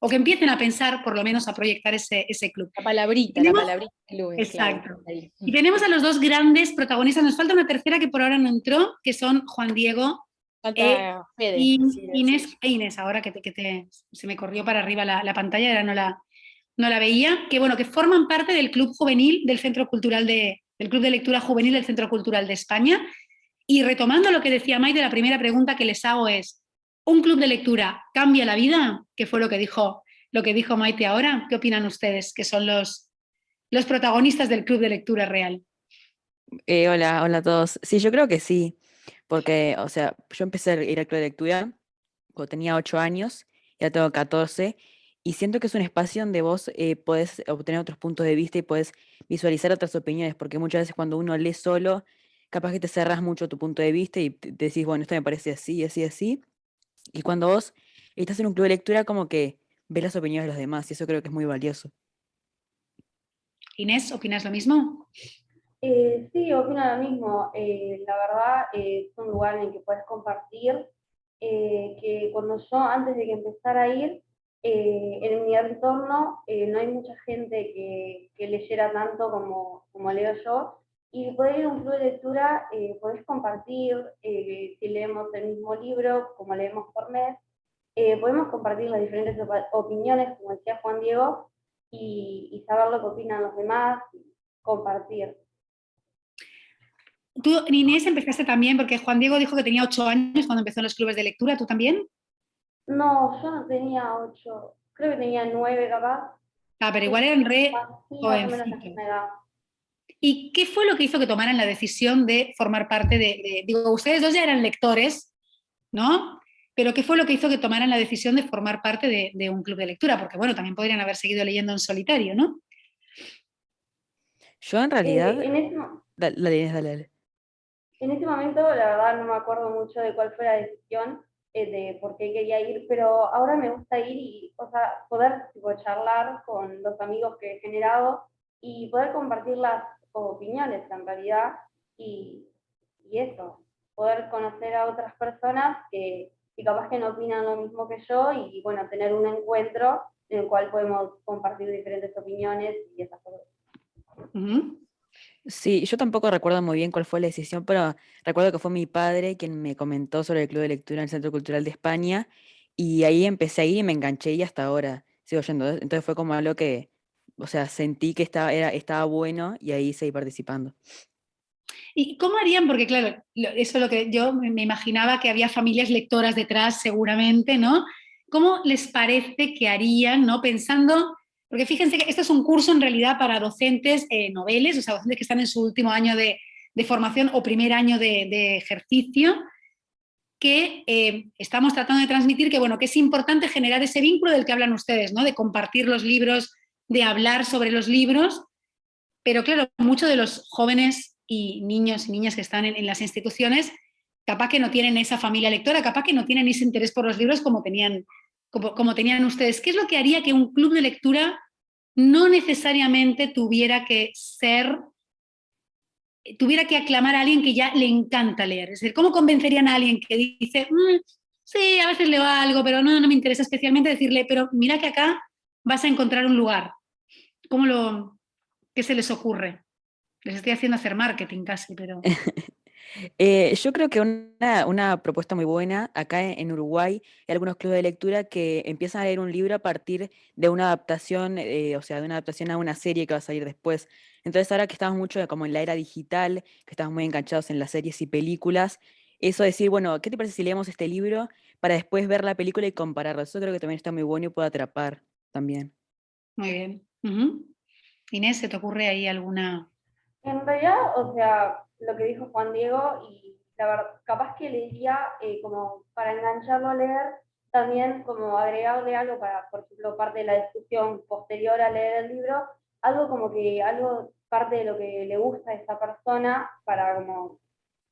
o que empiecen a pensar, por lo menos a proyectar ese club. La palabrita club. Exacto. Claro. Y tenemos a los dos grandes protagonistas, nos falta una tercera que por ahora no entró, que son Juan Diego Falta Fede, y sí, Inés, ahora que se me corrió para arriba la pantalla, ahora no la veía, que bueno, que forman parte del club juvenil del Centro Cultural del Club de Lectura Juvenil del Centro Cultural de España. Y retomando lo que decía Maite, la primera pregunta que les hago es, ¿un club de lectura cambia la vida? ¿Qué fue lo que dijo Maite ahora? ¿Qué opinan ustedes, que son los protagonistas del club de lectura real? Hola a todos. Sí, yo creo que sí, porque, o sea, yo empecé a ir al club de lectura cuando tenía 8 años, ya tengo 14, y siento que es un espacio donde vos podés obtener otros puntos de vista y podés visualizar otras opiniones, porque muchas veces cuando uno lee solo, capaz que te cerrás mucho tu punto de vista y decís, bueno, esto me parece así, así, así, y cuando vos estás en un club de lectura, como que ves las opiniones de los demás, y eso creo que es muy valioso. Inés, ¿opinas lo mismo? Sí, opino lo mismo. La verdad, es un lugar en el que puedes compartir, que cuando yo, antes de que empezara a ir, en mi entorno no hay mucha gente que leyera tanto como leo yo, y poder ir a un club de lectura, podés compartir, si leemos el mismo libro, como leemos por mes, podemos compartir las diferentes opiniones, como decía Juan Diego, y saber lo que opinan los demás, y compartir. Tú, Inés, empezaste también, porque Juan Diego dijo que tenía 8 años cuando empezó en los clubes de lectura, ¿tú también? No, yo no tenía 8, creo que tenía 9 capaz. Ah, pero igual eran re Sí, más o menos la jovencitos. misma edad. ¿Y qué fue lo que hizo que tomaran la decisión de formar parte digo, ustedes dos ya eran lectores, ¿no? Pero ¿qué fue lo que hizo que tomaran la decisión de formar parte de un club de lectura? Porque bueno, también podrían haber seguido leyendo en solitario, ¿no? Yo en realidad... En ese, Dale. En este momento, la verdad, no me acuerdo mucho de cuál fue la decisión, de por qué quería ir, pero ahora me gusta ir y, o sea, poder tipo, charlar con los amigos que he generado y poder compartir las opiniones en realidad, y eso, poder conocer a otras personas que capaz que no opinan lo mismo que yo, y bueno, tener un encuentro en el cual podemos compartir diferentes opiniones y esas cosas. Uh-huh. Sí, yo tampoco recuerdo muy bien cuál fue la decisión, pero recuerdo que fue mi padre quien me comentó sobre el club de lectura en el Centro Cultural de España, y ahí empecé a ir y me enganché y hasta ahora sigo yendo. Entonces fue como algo que, o sea, sentí que estaba bueno y ahí seguí participando. ¿Y cómo harían? Porque claro, eso es lo que yo me imaginaba, que había familias lectoras detrás seguramente, ¿no? ¿Cómo les parece que harían, ¿no? Pensando, porque fíjense que esto es un curso en realidad para docentes noveles, o sea, docentes que están en su último año de formación o primer año de ejercicio, que estamos tratando de transmitir que, bueno, que es importante generar ese vínculo del que hablan ustedes, ¿no? De compartir los libros, de hablar sobre los libros, pero claro, muchos de los jóvenes y niños y niñas que están en las instituciones, capaz que no tienen esa familia lectora, capaz que no tienen ese interés por los libros como tenían ustedes. ¿Qué es lo que haría que un club de lectura no necesariamente tuviera que aclamar a alguien que ya le encanta leer? Es decir, ¿cómo convencerían a alguien que dice, sí, a veces leo algo, pero no me interesa especialmente, decirle, pero mira que acá vas a encontrar un lugar? ¿Qué se les ocurre? Les estoy haciendo hacer marketing casi, pero... Yo creo que una propuesta muy buena, acá en Uruguay hay algunos clubes de lectura que empiezan a leer un libro a partir de una adaptación, o sea, de una adaptación a una serie que va a salir después. Entonces ahora que estamos mucho como en la era digital, que estamos muy enganchados en las series y películas, eso de decir, bueno, ¿qué te parece si leemos este libro para después ver la película y compararlo? Eso creo que también está muy bueno y puede atrapar también. Muy bien. Uh-huh. Inés, ¿se te ocurre ahí alguna...? En realidad, o sea, lo que dijo Juan Diego, y la verdad, capaz que leería como para engancharlo a leer, también como agregarle algo para, por ejemplo, parte de la discusión posterior a leer el libro, algo como que, algo parte de lo que le gusta a esa persona, para como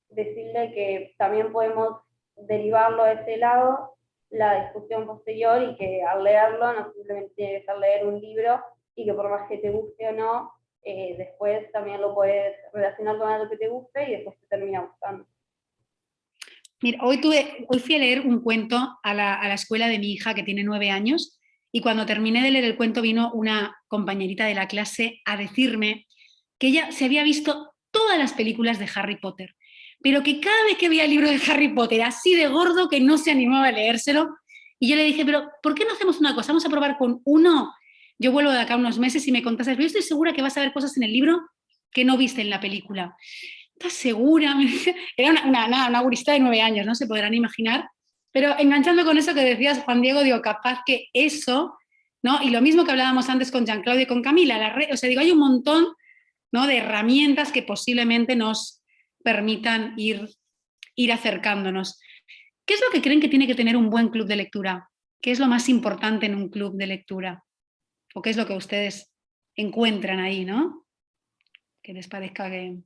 decirle que también podemos derivarlo a ese lado, la discusión posterior, y que al leerlo no simplemente tiene que ser leer un libro, y que por más que te guste o no, después también lo puedes relacionar con algo que te guste y después te termina gustando. Mira, hoy fui a leer un cuento a la escuela de mi hija, que tiene 9 años, y cuando terminé de leer el cuento vino una compañerita de la clase a decirme que ella se había visto todas las películas de Harry Potter, pero que cada vez que veía el libro de Harry Potter así de gordo que no se animaba a leérselo, y yo le dije, pero ¿por qué no hacemos una cosa? Vamos a probar con uno, yo vuelvo de acá unos meses y me contaste, pero yo estoy segura que vas a ver cosas en el libro que no viste en la película. ¿Estás segura? Era una gurista de 9 años, no se podrán imaginar, pero enganchando con eso que decías, Juan Diego, digo, capaz que eso, ¿no? Y lo mismo que hablábamos antes con Jean Claudio y con Camila, o sea, digo, hay un montón, ¿no?, de herramientas que posiblemente nos permitan ir acercándonos. ¿Qué es lo que creen que tiene que tener un buen club de lectura? ¿Qué es lo más importante en un club de lectura? ¿O qué es lo que ustedes encuentran ahí, ¿no? Que les parezca que...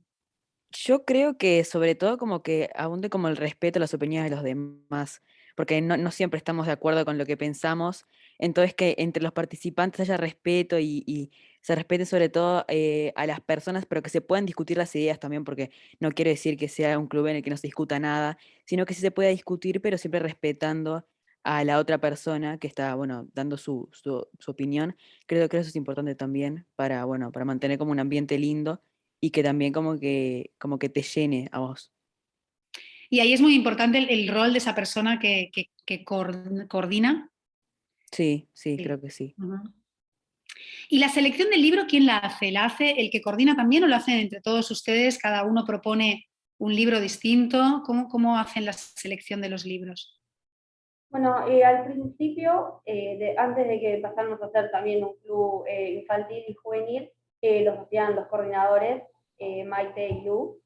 Yo creo que sobre todo como que abunde como el respeto a las opiniones de los demás, porque no siempre estamos de acuerdo con lo que pensamos, entonces que entre los participantes haya respeto y se respete sobre todo a las personas, pero que se puedan discutir las ideas también, porque no quiero decir que sea un club en el que no se discuta nada, sino que sí se pueda discutir, pero siempre respetando a la otra persona que está, bueno, dando su opinión. Creo que eso es importante también para, bueno, para mantener como un ambiente lindo y que también como que te llene a vos. Y ahí es muy importante el rol de esa persona que coordina. Sí, creo que sí. Uh-huh. ¿Y la selección del libro quién la hace? ¿La hace el que coordina también o lo hacen entre todos ustedes? ¿Cada uno propone un libro distinto? ¿Cómo hacen la selección de los libros? Bueno, al principio, antes de que pasáramos a hacer también un club infantil y juvenil, los hacían los coordinadores, Maite y Lu,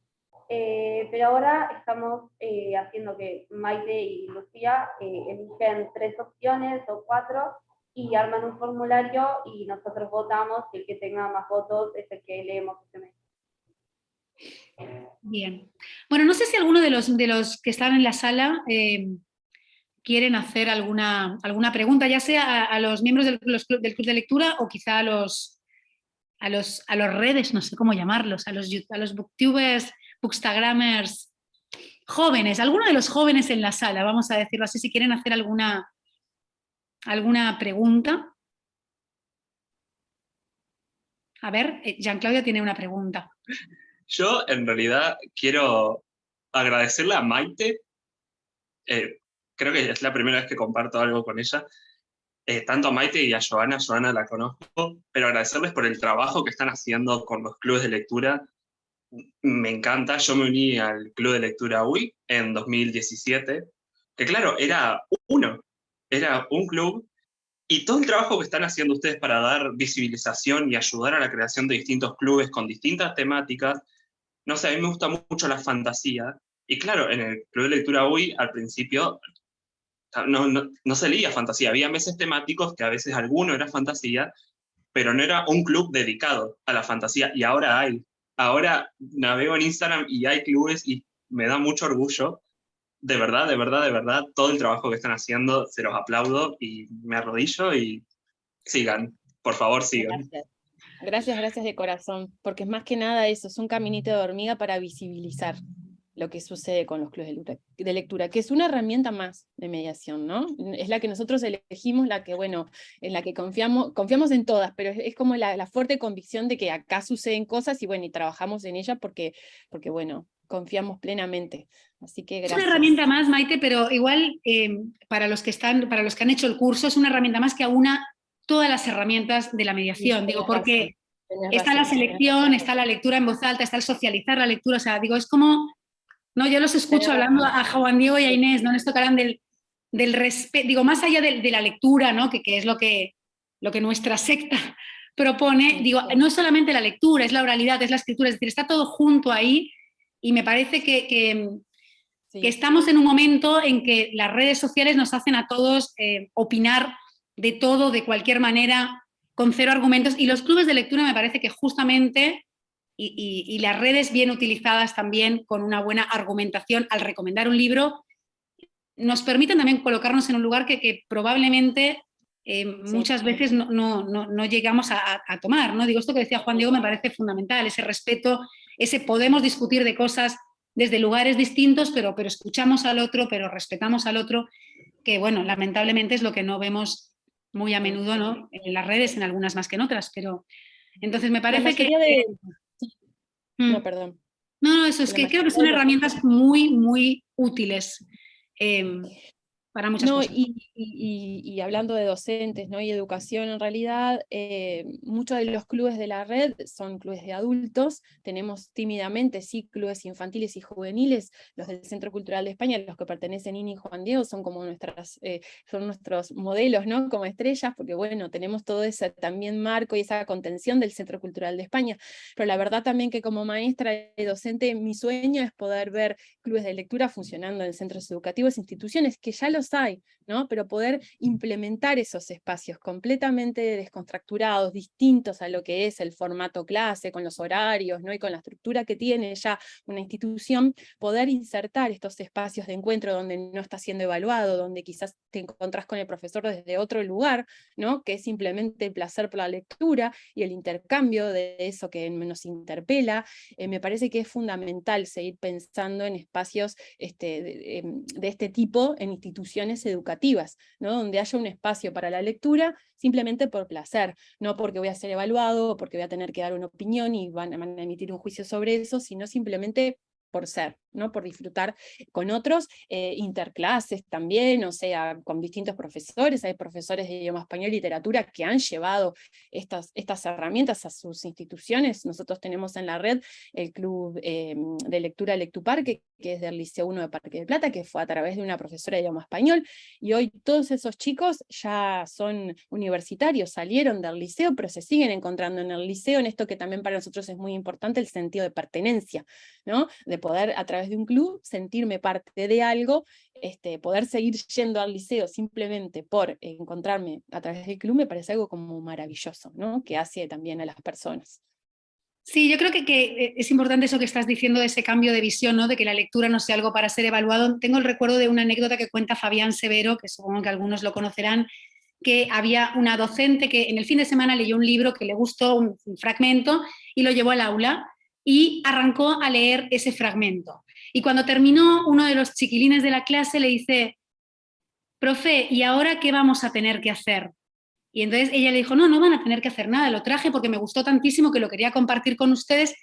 pero ahora estamos haciendo que Maite y Lucía eligen 3 opciones o 4 y arman un formulario y nosotros votamos y el que tenga más votos es el que leemos ese mes. Bien. Bueno, no sé si alguno de los que están en la sala quieren hacer alguna pregunta, ya sea a los miembros del club de lectura o quizá a los redes, no sé cómo llamarlos, a los booktubers, bookstagrammers jóvenes, alguno de los jóvenes en la sala, vamos a decirlo así, si quieren hacer alguna pregunta. A ver, Jean Claudio tiene una pregunta. Yo en realidad quiero agradecerle a Maite, creo que es la primera vez que comparto algo con ella, tanto a Maite y a Joana la conozco, pero agradecerles por el trabajo que están haciendo con los clubes de lectura. Me encanta, yo me uní al Club de Lectura UI en 2017, que claro, era un club, y todo el trabajo que están haciendo ustedes para dar visibilización y ayudar a la creación de distintos clubes con distintas temáticas, no sé, a mí me gusta mucho la fantasía, y claro, en el Club de Lectura UI al principio no se leía fantasía, había meses temáticos que a veces alguno era fantasía, pero no era un club dedicado a la fantasía, y ahora hay. Ahora navego en Instagram y hay clubes y me da mucho orgullo. De verdad, todo el trabajo que están haciendo, se los aplaudo y me arrodillo y sigan, por favor sigan. Gracias de corazón, porque es más que nada eso, es un caminito de hormiga para visibilizar lo que sucede con los clubes de lectura, que es una herramienta más de mediación, ¿no? Es la que nosotros elegimos, la que, bueno, en la que confiamos en todas, pero es como la fuerte convicción de que acá suceden cosas y, bueno, y trabajamos en ellas porque bueno, confiamos plenamente. Así que gracias. Es una herramienta más, Maite, pero igual para los que han hecho el curso, es una herramienta más que aúna todas las herramientas de la mediación. Sí, digo, porque está la selección, está la lectura en voz alta, está el socializar la lectura, o sea, digo, es como... No, yo los escucho hablando a Juan Diego y a Inés, ¿no? En esto que hablan del respeto, digo, más allá de la lectura, ¿no? Que es lo que nuestra secta propone, digo, no es solamente la lectura, es la oralidad, es la escritura, es decir, está todo junto ahí, y me parece que estamos en un momento en que las redes sociales nos hacen a todos opinar de todo, de cualquier manera, con 0 argumentos, y los clubes de lectura me parece que justamente... Y las redes bien utilizadas también con una buena argumentación al recomendar un libro, nos permiten también colocarnos en un lugar que probablemente muchas veces no llegamos a tomar, ¿no? Digo, esto que decía Juan Diego me parece fundamental, ese respeto, podemos discutir de cosas desde lugares distintos, pero escuchamos al otro, pero respetamos al otro, que bueno, lamentablemente es lo que no vemos muy a menudo, ¿no? En las redes, en algunas más que en otras, pero entonces me La parece que... mayoría de... No, Mm. perdón. No, eso es La que creo que mayoría son de los... herramientas muy, muy útiles para muchas No, cosas. y hablando de docentes, ¿no? Y educación, en realidad, muchos de los clubes de la red son clubes de adultos. Tenemos tímidamente, sí, clubes infantiles y juveniles. Los del Centro Cultural de España, los que pertenecen INI y Juan Diego, son como son nuestros modelos, ¿no? Como estrellas, porque bueno, tenemos todo ese también marco y esa contención del Centro Cultural de España. Pero la verdad también que como maestra y docente, mi sueño es poder ver clubes de lectura funcionando en centros educativos, instituciones, que ya los hay, ¿no? Pero poder implementar esos espacios completamente descontracturados, distintos a lo que es el formato clase, con los horarios, ¿no? Y con la estructura que tiene ya una institución, poder insertar estos espacios de encuentro donde no está siendo evaluado, donde quizás te encontrás con el profesor desde otro lugar, ¿no? Que es simplemente el placer por la lectura y el intercambio de eso que nos interpela. Me parece que es fundamental seguir pensando en espacios de este tipo en instituciones educativas, ¿no? Donde haya un espacio para la lectura simplemente por placer, no porque voy a ser evaluado o porque voy a tener que dar una opinión y van a emitir un juicio sobre eso, sino simplemente por ser, ¿no? Por disfrutar con otros, interclases también, o sea, con distintos profesores. Hay profesores de idioma español y literatura que han llevado estas herramientas a sus instituciones. Nosotros tenemos en la red el club de lectura Lectuparque, que es del Liceo 1 de Parque del Plata, que fue a través de una profesora de idioma español, y hoy todos esos chicos ya son universitarios, salieron del liceo, pero se siguen encontrando en el liceo, en esto que también para nosotros es muy importante, el sentido de pertenencia, ¿no? De poder a través de un club sentirme parte de algo, poder seguir yendo al liceo simplemente por encontrarme a través del club, me parece algo como maravilloso, ¿no? Que hace también a las personas. Sí, yo creo que es importante eso que estás diciendo de ese cambio de visión, ¿no? De que la lectura no sea algo para ser evaluado. Tengo el recuerdo de una anécdota que cuenta Fabián Severo, que supongo que algunos lo conocerán, que había una docente que en el fin de semana leyó un libro que le gustó, un fragmento, y lo llevó al aula y arrancó a leer ese fragmento. Y cuando terminó, uno de los chiquilines de la clase le dice: profe, ¿y ahora qué vamos a tener que hacer? Y entonces ella le dijo: no, no van a tener que hacer nada, lo traje porque me gustó tantísimo que lo quería compartir con ustedes.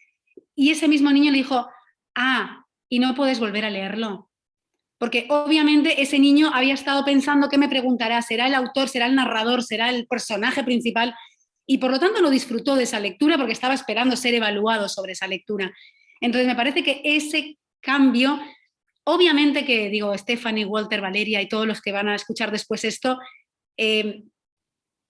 Y ese mismo niño le dijo: ah, y no puedes volver a leerlo. Porque obviamente ese niño había estado pensando: ¿qué me preguntará? ¿Será el autor, será el narrador, será el personaje principal? Y por lo tanto no disfrutó de esa lectura porque estaba esperando ser evaluado sobre esa lectura. Entonces me parece que ese cambio, obviamente que digo, Stephanie, Walter, Valeria y todos los que van a escuchar después esto,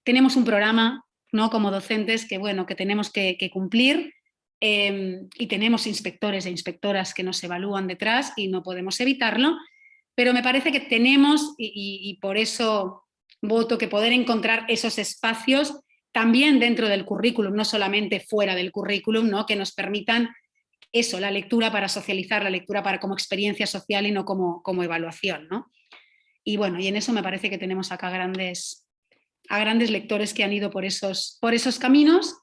tenemos un programa, ¿no? Como docentes que, bueno, que tenemos que cumplir, y tenemos inspectores e inspectoras que nos evalúan detrás y no podemos evitarlo, pero me parece que tenemos, y por eso voto, que poder encontrar esos espacios también dentro del currículum, no solamente fuera del currículum, ¿no? Que nos permitan eso, la lectura para socializar, la lectura para como experiencia social y no como evaluación, ¿no? Y bueno, y en eso me parece que tenemos acá a grandes lectores que han ido por esos caminos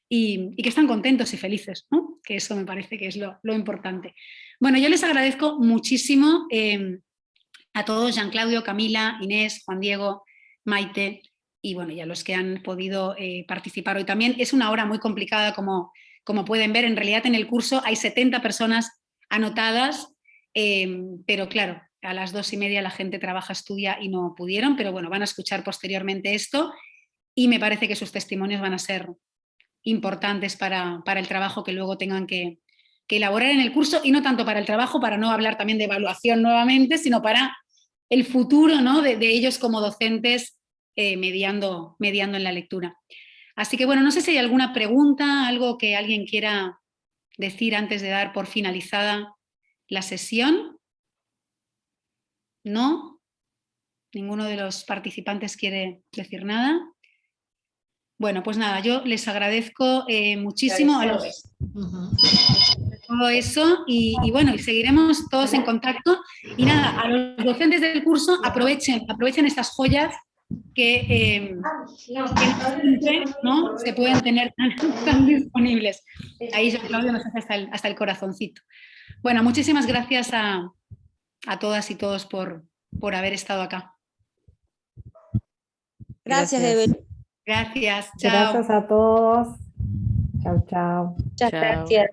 y que están contentos y felices, ¿no? Que eso me parece que es lo importante. Bueno, yo les agradezco muchísimo a todos, Jean Claudio, Camila, Inés, Juan Diego, Maite, y bueno, ya los que han podido participar hoy también. Es una hora muy complicada, como pueden ver. En realidad en el curso hay 70 personas anotadas, pero claro, a las 2:30 la gente trabaja, estudia y no pudieron, pero bueno, van a escuchar posteriormente esto y me parece que sus testimonios van a ser importantes para el trabajo que luego tengan que elaborar en el curso, y no tanto para el trabajo, para no hablar también de evaluación nuevamente, sino para el futuro, ¿no? de ellos como docentes, mediando en la lectura. Así que bueno, no sé si hay alguna pregunta, algo que alguien quiera decir antes de dar por finalizada la sesión. ¿No? ¿Ninguno de los participantes quiere decir nada? Bueno, pues nada, yo les agradezco muchísimo a los, todo eso y bueno, y seguiremos todos en contacto. Y nada, a los docentes del curso aprovechen estas joyas que siempre, ¿no? Se pueden tener tan disponibles. Ahí yo, Claudio, nos hace hasta el corazoncito. Bueno, muchísimas gracias a todas y todos por haber estado acá. Gracias, Gracias. Evelyn. Gracias, chao. Gracias a todos. Chao, chao. Muchas Chao. gracias.